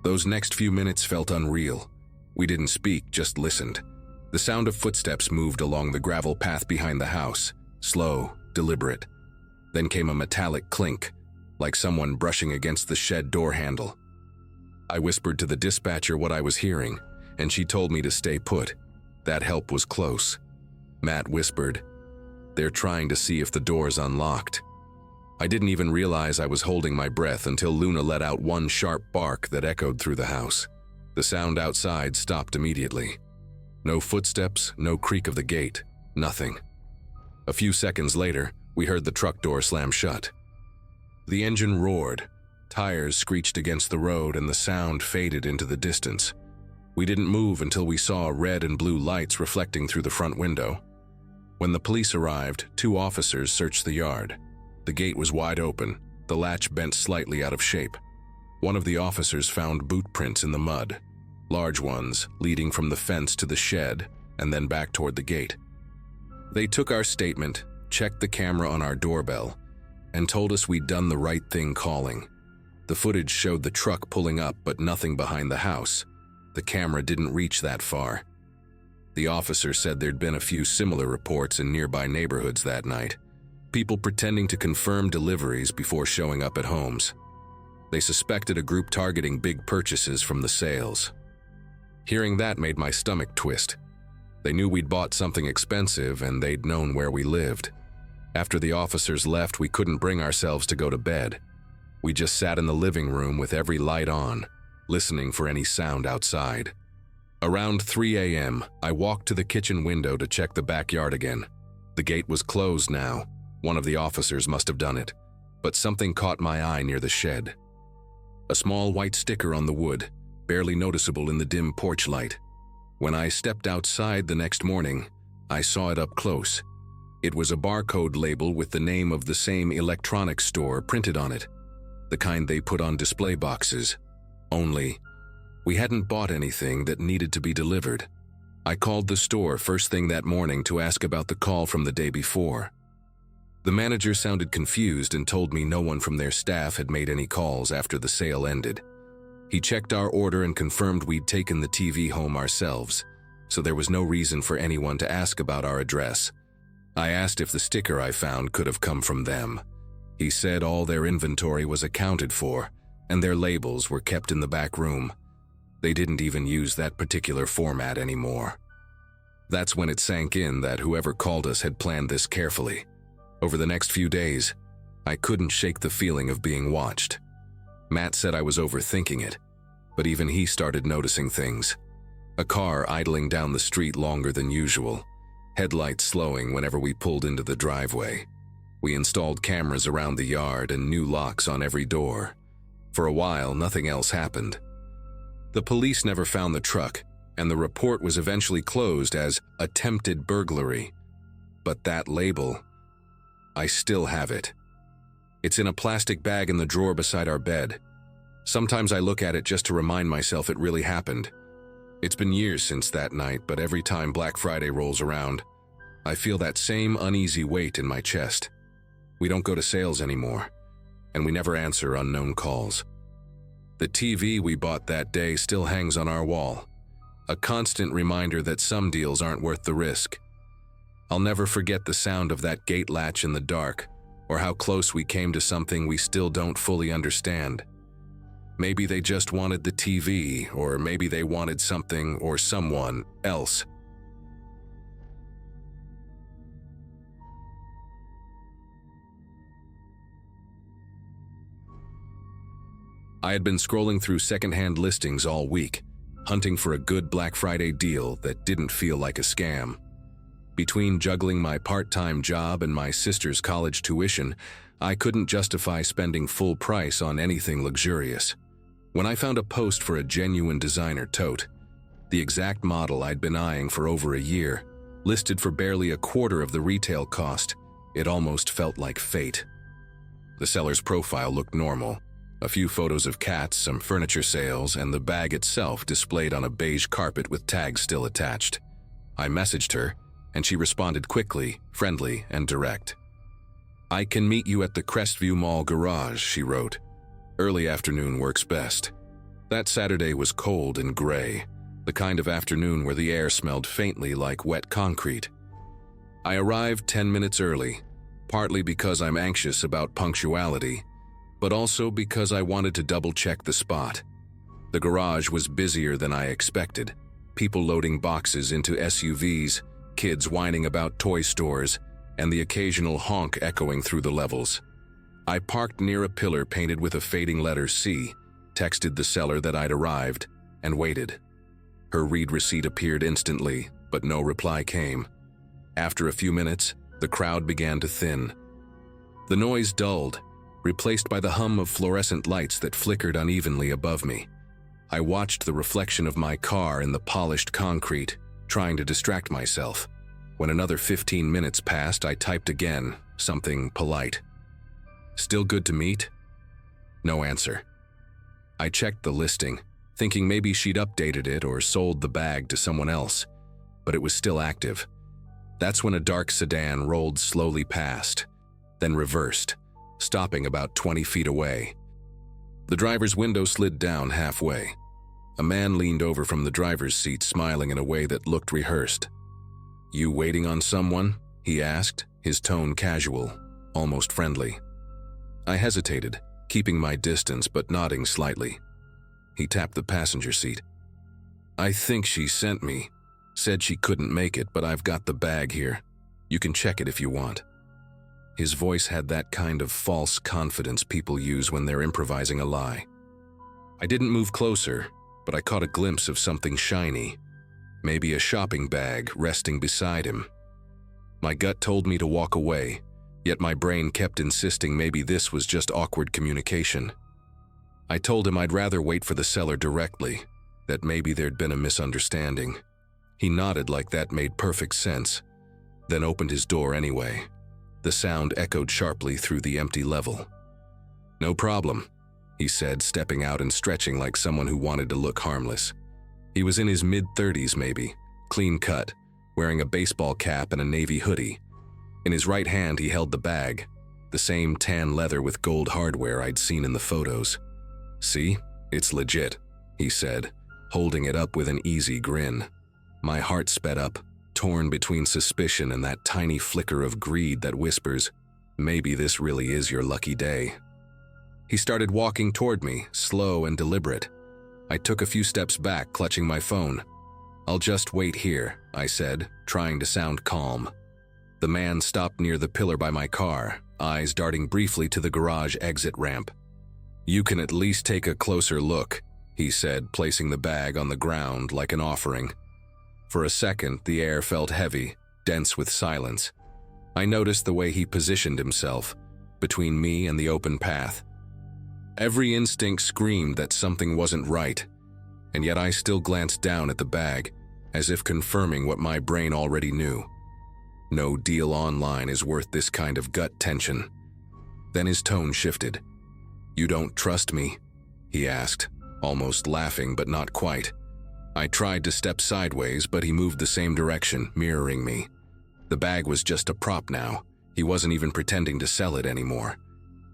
Those next few minutes felt unreal. We didn't speak, just listened. The sound of footsteps moved along the gravel path behind the house, slow, deliberate. Then came a metallic clink, like someone brushing against the shed door handle. I whispered to the dispatcher what I was hearing, and she told me to stay put. That help was close. Matt whispered, "They're trying to see if the door's unlocked." I didn't even realize I was holding my breath until Luna let out one sharp bark that echoed through the house. The sound outside stopped immediately. No footsteps, no creak of the gate, nothing. A few seconds later, we heard the truck door slam shut. The engine roared, tires screeched against the road, and the sound faded into the distance. We didn't move until we saw red and blue lights reflecting through the front window. When the police arrived, 2 officers searched the yard. The gate was wide open, the latch bent slightly out of shape. One of the officers found boot prints in the mud, large ones leading from the fence to the shed and then back toward the gate. They took our statement, checked the camera on our doorbell, and told us we'd done the right thing calling. The footage showed the truck pulling up, but nothing behind the house. The camera didn't reach that far. The officer said there'd been a few similar reports in nearby neighborhoods that night. People pretending to confirm deliveries before showing up at homes. They suspected a group targeting big purchases from the sales. Hearing that made my stomach twist. They knew we'd bought something expensive, and they'd known where we lived. After the officers left, we couldn't bring ourselves to go to bed. We just sat in the living room with every light on, listening for any sound outside. Around 3 a.m., I walked to the kitchen window to check the backyard again. The gate was closed now. One of the officers must have done it, but something caught my eye near the shed. A small white sticker on the wood, barely noticeable in the dim porch light. When I stepped outside the next morning, I saw it up close. It was a barcode label with the name of the same electronics store printed on it, the kind they put on display boxes. Only, We hadn't bought anything that needed to be delivered. I called the store first thing that morning to ask about the call from the day before. The manager sounded confused and told me no one from their staff had made any calls after the sale ended. He checked our order and confirmed we'd taken the TV home ourselves, so there was no reason for anyone to ask about our address. I asked if the sticker I found could have come from them. He said all their inventory was accounted for, and their labels were kept in the back room. They didn't even use that particular format anymore. That's when it sank in that whoever called us had planned this carefully. Over the next few days, I couldn't shake the feeling of being watched. Matt said I was overthinking it, but even he started noticing things. A car idling down the street longer than usual, headlights slowing whenever we pulled into the driveway. We installed cameras around the yard and new locks on every door. For a while, nothing else happened. The police never found the truck, and the report was eventually closed as attempted burglary. But that label, I still have it. It's in a plastic bag in the drawer beside our bed. Sometimes I look at it just to remind myself it really happened. It's been years since that night, but every time Black Friday rolls around, I feel that same uneasy weight in my chest. We don't go to sales anymore, and we never answer unknown calls. The TV we bought that day still hangs on our wall, a constant reminder that some deals aren't worth the risk. I'll never forget the sound of that gate latch in the dark, or how close we came to something we still don't fully understand. Maybe they just wanted the TV, or maybe they wanted something or someone else. I had been scrolling through secondhand listings all week, hunting for a good Black Friday deal that didn't feel like a scam. Between juggling my part-time job and my sister's college tuition, I couldn't justify spending full price on anything luxurious. When I found a post for a genuine designer tote, the exact model I'd been eyeing for over a year, listed for barely a quarter of the retail cost, it almost felt like fate. The seller's profile looked normal. A few photos of cats, some furniture sales, and the bag itself displayed on a beige carpet with tags still attached. I messaged her, and she responded quickly, friendly, and direct. "I can meet you at the Crestview Mall garage," she wrote. "Early afternoon works best." That Saturday was cold and gray, the kind of afternoon where the air smelled faintly like wet concrete. I arrived 10 minutes early, partly because I'm anxious about punctuality, but also because I wanted to double-check the spot. The garage was busier than I expected, people loading boxes into SUVs, kids whining about toy stores, and the occasional honk echoing through the levels. I parked near a pillar painted with a fading letter C, texted the seller that I'd arrived, and waited. Her read receipt appeared instantly, but no reply came. After a few minutes, the crowd began to thin. The noise dulled, replaced by the hum of fluorescent lights that flickered unevenly above me. I watched the reflection of my car in the polished concrete, trying to distract myself. When another 15 minutes passed, I typed again, something polite. "Still good to meet?" No answer. I checked the listing, thinking maybe she'd updated it or sold the bag to someone else, but it was still active. That's when a dark sedan rolled slowly past, then reversed, stopping about 20 feet away. The driver's window slid down halfway. A man leaned over from the driver's seat, smiling in a way that looked rehearsed. "You waiting on someone?" he asked, his tone casual, almost friendly. I hesitated, keeping my distance but nodding slightly. He tapped the passenger seat. "I think she sent me. Said she couldn't make it, but I've got the bag here. You can check it if you want." His voice had that kind of false confidence people use when they're improvising a lie. I didn't move closer, but I caught a glimpse of something shiny, maybe a shopping bag resting beside him. My gut told me to walk away, yet my brain kept insisting maybe this was just awkward communication. I told him I'd rather wait for the seller directly, that maybe there'd been a misunderstanding. He nodded like that made perfect sense, then opened his door anyway. The sound echoed sharply through the empty level. "No problem. he said, stepping out and stretching like someone who wanted to look harmless. He was in his mid-30s maybe, clean cut, wearing a baseball cap and a navy hoodie. In his right hand he held the bag, the same tan leather with gold hardware I'd seen in the photos. "See? It's legit," he said, holding it up with an easy grin. My heart sped up, torn between suspicion and that tiny flicker of greed that whispers, "Maybe this really is your lucky day." He started walking toward me, slow and deliberate. I took a few steps back, clutching my phone. "I'll just wait here," I said, trying to sound calm. The man stopped near the pillar by my car, eyes darting briefly to the garage exit ramp. "You can at least take a closer look," he said, placing the bag on the ground like an offering. For a second, the air felt heavy, dense with silence. I noticed the way he positioned himself, between me and the open path. Every instinct screamed that something wasn't right, and yet I still glanced down at the bag, as if confirming what my brain already knew. No deal online is worth this kind of gut tension. Then his tone shifted. "You don't trust me?" he asked, almost laughing but not quite. I tried to step sideways, but he moved the same direction, mirroring me. The bag was just a prop now. He wasn't even pretending to sell it anymore.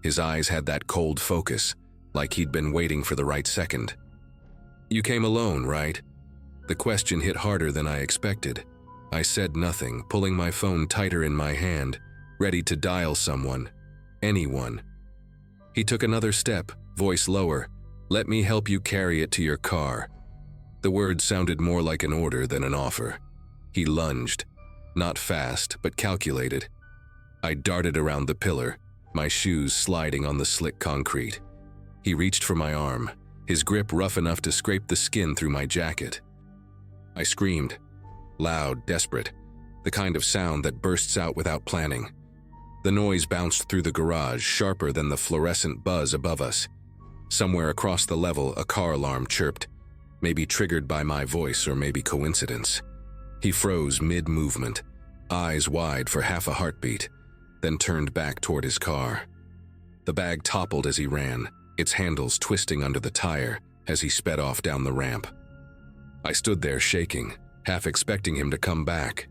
His eyes had that cold focus, like he'd been waiting for the right second. "You came alone, right?" The question hit harder than I expected. I said nothing, pulling my phone tighter in my hand, ready to dial someone, anyone. He took another step, voice lower. "Let me help you carry it to your car." The words sounded more like an order than an offer. He lunged, not fast, but calculated. I darted around the pillar, my shoes sliding on the slick concrete. He reached for my arm, his grip rough enough to scrape the skin through my jacket. I screamed, loud, desperate, the kind of sound that bursts out without planning. The noise bounced through the garage, sharper than the fluorescent buzz above us. Somewhere across the level, a car alarm chirped, maybe triggered by my voice or maybe coincidence. He froze mid-movement, eyes wide for half a heartbeat, then turned back toward his car. The bag toppled as he ran, its handles twisting under the tire as he sped off down the ramp. I stood there shaking, half expecting him to come back.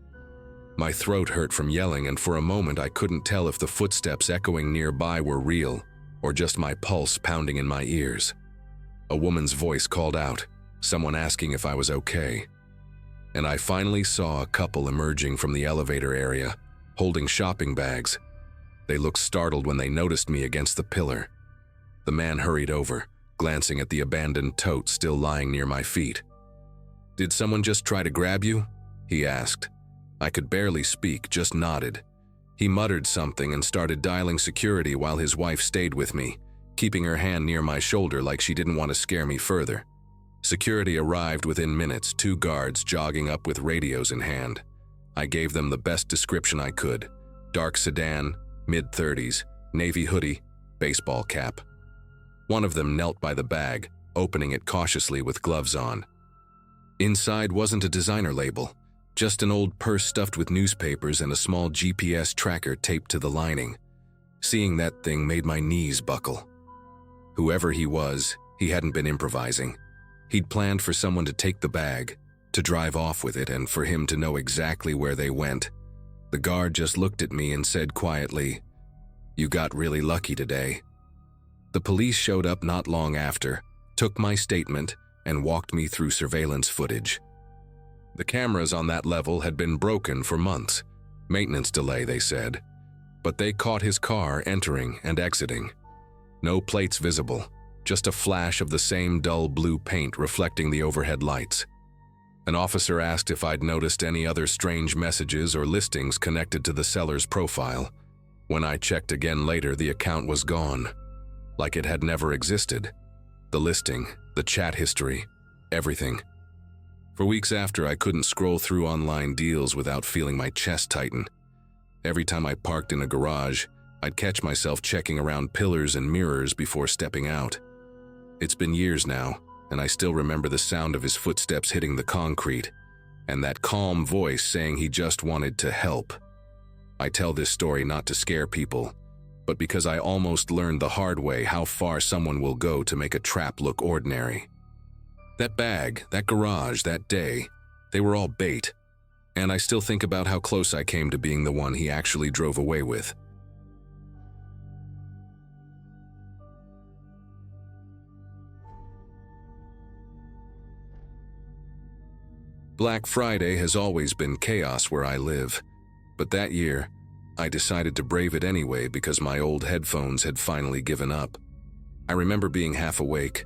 My throat hurt from yelling, and for a moment I couldn't tell if the footsteps echoing nearby were real or just my pulse pounding in my ears. A woman's voice called out, someone asking if I was okay. And I finally saw a couple emerging from the elevator area, holding shopping bags. They looked startled when they noticed me against the pillar. The man hurried over, glancing at the abandoned tote still lying near my feet. "Did someone just try to grab you?" he asked. I could barely speak, just nodded. He muttered something and started dialing security while his wife stayed with me, keeping her hand near my shoulder like she didn't want to scare me further. Security arrived within minutes, 2 guards jogging up with radios in hand. I gave them the best description I could. Dark sedan, mid-30s, navy hoodie, baseball cap. One of them knelt by the bag, opening it cautiously with gloves on. Inside wasn't a designer label, just an old purse stuffed with newspapers and a small GPS tracker taped to the lining. Seeing that thing made my knees buckle. Whoever he was, he hadn't been improvising. He'd planned for someone to take the bag, to drive off with it, and for him to know exactly where they went. The guard just looked at me and said quietly, "You got really lucky today." The police showed up not long after, took my statement, and walked me through surveillance footage. The cameras on that level had been broken for months. Maintenance delay, they said. But they caught his car entering and exiting. No plates visible, just a flash of the same dull blue paint reflecting the overhead lights. An officer asked if I'd noticed any other strange messages or listings connected to the seller's profile. When I checked again later, the account was gone, like it had never existed. The listing, the chat history, everything. For weeks after, I couldn't scroll through online deals without feeling my chest tighten. Every time I parked in a garage, I'd catch myself checking around pillars and mirrors before stepping out. It's been years now, and I still remember the sound of his footsteps hitting the concrete, and that calm voice saying he just wanted to help. I tell this story not to scare people, but because I almost learned the hard way how far someone will go to make a trap look ordinary. That bag, that garage, that day, they were all bait, and I still think about how close I came to being the one he actually drove away with. Black Friday has always been chaos where I live, but that year, I decided to brave it anyway because my old headphones had finally given up. I remember being half awake,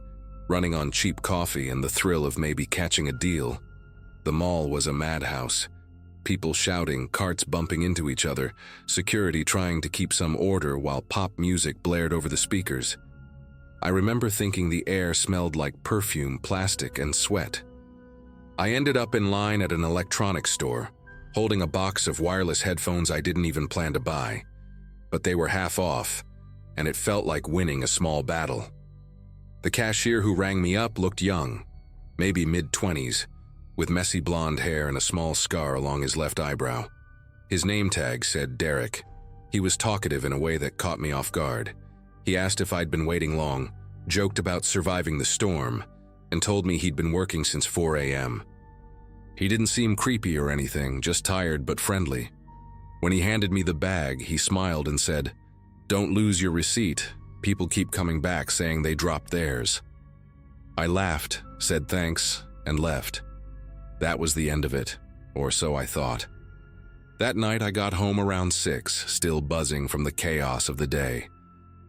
running on cheap coffee and the thrill of maybe catching a deal. The mall was a madhouse. People shouting, carts bumping into each other, security trying to keep some order while pop music blared over the speakers. I remember thinking the air smelled like perfume, plastic, and sweat. I ended up in line at an electronics store, holding a box of wireless headphones I didn't even plan to buy. But they were half off, and it felt like winning a small battle. The cashier who rang me up looked young, maybe mid-20s, with messy blonde hair and a small scar along his left eyebrow. His name tag said Derek. He was talkative in a way that caught me off guard. He asked if I'd been waiting long, joked about surviving the storm, and told me he'd been working since 4 a.m. He didn't seem creepy or anything, just tired but friendly. When he handed me the bag, he smiled and said, "Don't lose your receipt. People keep coming back saying they dropped theirs." I laughed, said thanks, and left. That was the end of it, or so I thought. That night I got home around 6, still buzzing from the chaos of the day.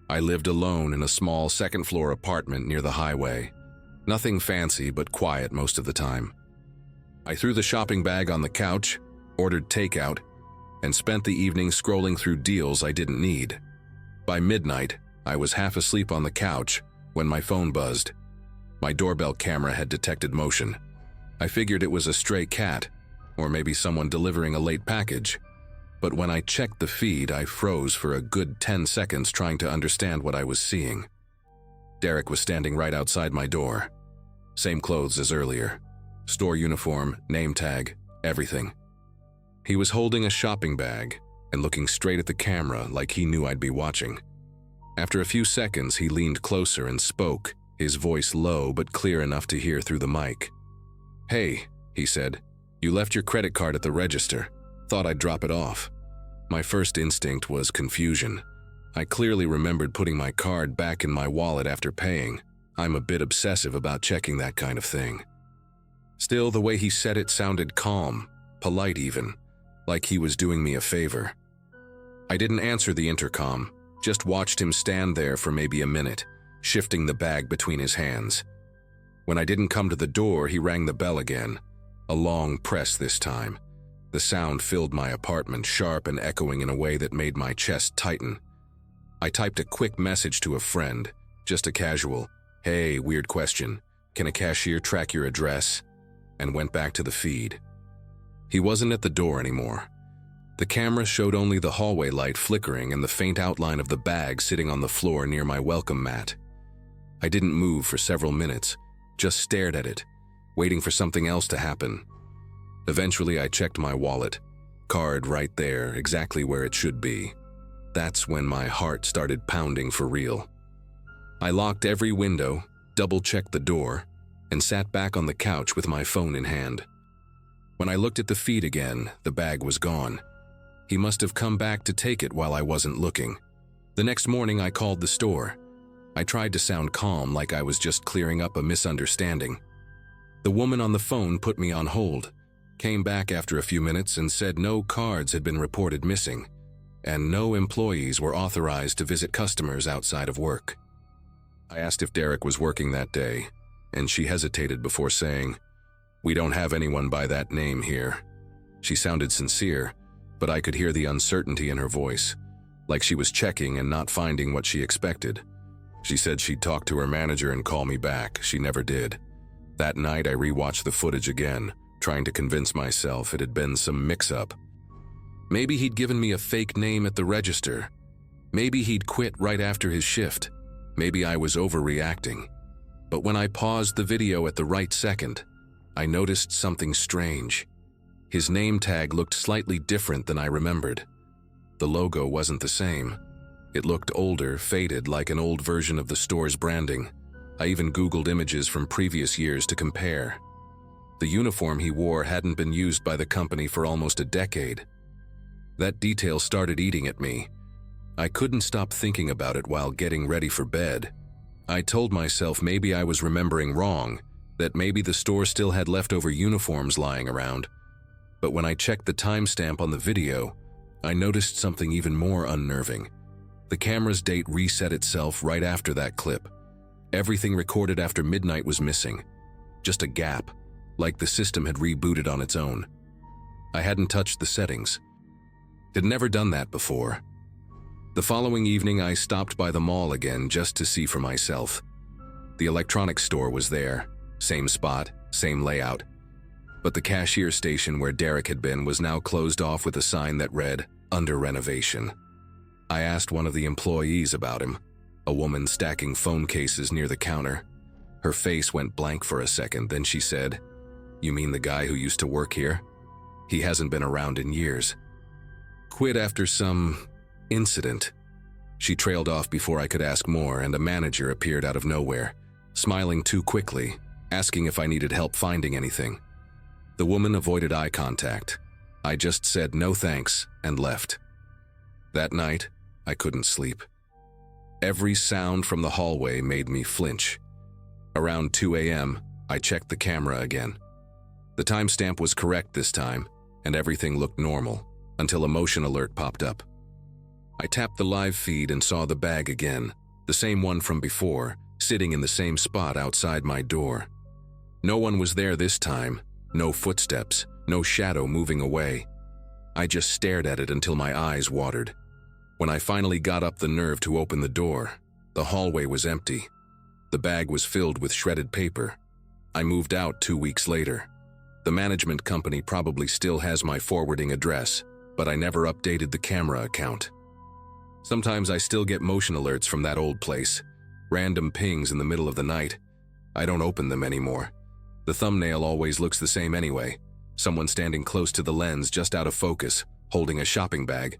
I lived alone in a small second-floor apartment near the highway. Nothing fancy but quiet most of the time. I threw the shopping bag on the couch, ordered takeout, and spent the evening scrolling through deals I didn't need. By midnight, I was half asleep on the couch when my phone buzzed. My doorbell camera had detected motion. I figured it was a stray cat, or maybe someone delivering a late package. But when I checked the feed, I froze for a good 10 seconds trying to understand what I was seeing. Derek was standing right outside my door. Same clothes as earlier. Store uniform, name tag, everything. He was holding a shopping bag and looking straight at the camera like he knew I'd be watching. After a few seconds, he leaned closer and spoke, his voice low but clear enough to hear through the mic. "Hey," he said, "you left your credit card at the register. Thought I'd drop it off." My first instinct was confusion. I clearly remembered putting my card back in my wallet after paying. I'm a bit obsessive about checking that kind of thing. Still, the way he said it sounded calm, polite even, like he was doing me a favor. I didn't answer the intercom, just watched him stand there for maybe a minute, shifting the bag between his hands. When I didn't come to the door, he rang the bell again, a long press this time. The sound filled my apartment, sharp and echoing in a way that made my chest tighten. I typed a quick message to a friend, just a casual, "Hey, weird question, can a cashier track your address?" and went back to the feed. He wasn't at the door anymore. The camera showed only the hallway light flickering and the faint outline of the bag sitting on the floor near my welcome mat. I didn't move for several minutes, just stared at it, waiting for something else to happen. Eventually, I checked my wallet, card right there, exactly where it should be. That's when my heart started pounding for real. I locked every window, double-checked the door, and sat back on the couch with my phone in hand. When I looked at the feed again, the bag was gone. He must have come back to take it while I wasn't looking. The next morning, I called the store. I tried to sound calm, like I was just clearing up a misunderstanding. The woman on the phone put me on hold, came back after a few minutes and said no cards had been reported missing, and no employees were authorized to visit customers outside of work. I asked if Derek was working that day, and she hesitated before saying, "We don't have anyone by that name here." She sounded sincere, but I could hear the uncertainty in her voice, like she was checking and not finding what she expected. She said she'd talk to her manager and call me back. She never did. That night I rewatched the footage again, trying to convince myself it had been some mix-up. Maybe he'd given me a fake name at the register. Maybe he'd quit right after his shift. Maybe I was overreacting. But when I paused the video at the right second, I noticed something strange. His name tag looked slightly different than I remembered. The logo wasn't the same. It looked older, faded, like an old version of the store's branding. I even Googled images from previous years to compare. The uniform he wore hadn't been used by the company for almost a decade. That detail started eating at me. I couldn't stop thinking about it while getting ready for bed. I told myself maybe I was remembering wrong, that maybe the store still had leftover uniforms lying around. But when I checked the timestamp on the video, I noticed something even more unnerving. The camera's date reset itself right after that clip. Everything recorded after midnight was missing. Just a gap, like the system had rebooted on its own. I hadn't touched the settings. Had never done that before. The following evening, I stopped by the mall again just to see for myself. The electronics store was there, same spot, same layout. But the cashier station where Derek had been was now closed off with a sign that read, "Under renovation." I asked one of the employees about him, a woman stacking phone cases near the counter. Her face went blank for a second, then she said, "You mean the guy who used to work here? He hasn't been around in years. Quit after some incident." She trailed off before I could ask more, and a manager appeared out of nowhere, smiling too quickly, asking if I needed help finding anything. The woman avoided eye contact. I just said no thanks and left. That night, I couldn't sleep. Every sound from the hallway made me flinch. Around 2 a.m., I checked the camera again. The timestamp was correct this time, and everything looked normal, until a motion alert popped up. I tapped the live feed and saw the bag again, the same one from before, sitting in the same spot outside my door. No one was there this time, no footsteps, no shadow moving away. I just stared at it until my eyes watered. When I finally got up the nerve to open the door, the hallway was empty. The bag was filled with shredded paper. I moved out 2 weeks later. The management company probably still has my forwarding address, but I never updated the camera account. Sometimes I still get motion alerts from that old place, random pings in the middle of the night. I don't open them anymore. The thumbnail always looks the same anyway, someone standing close to the lens just out of focus, holding a shopping bag.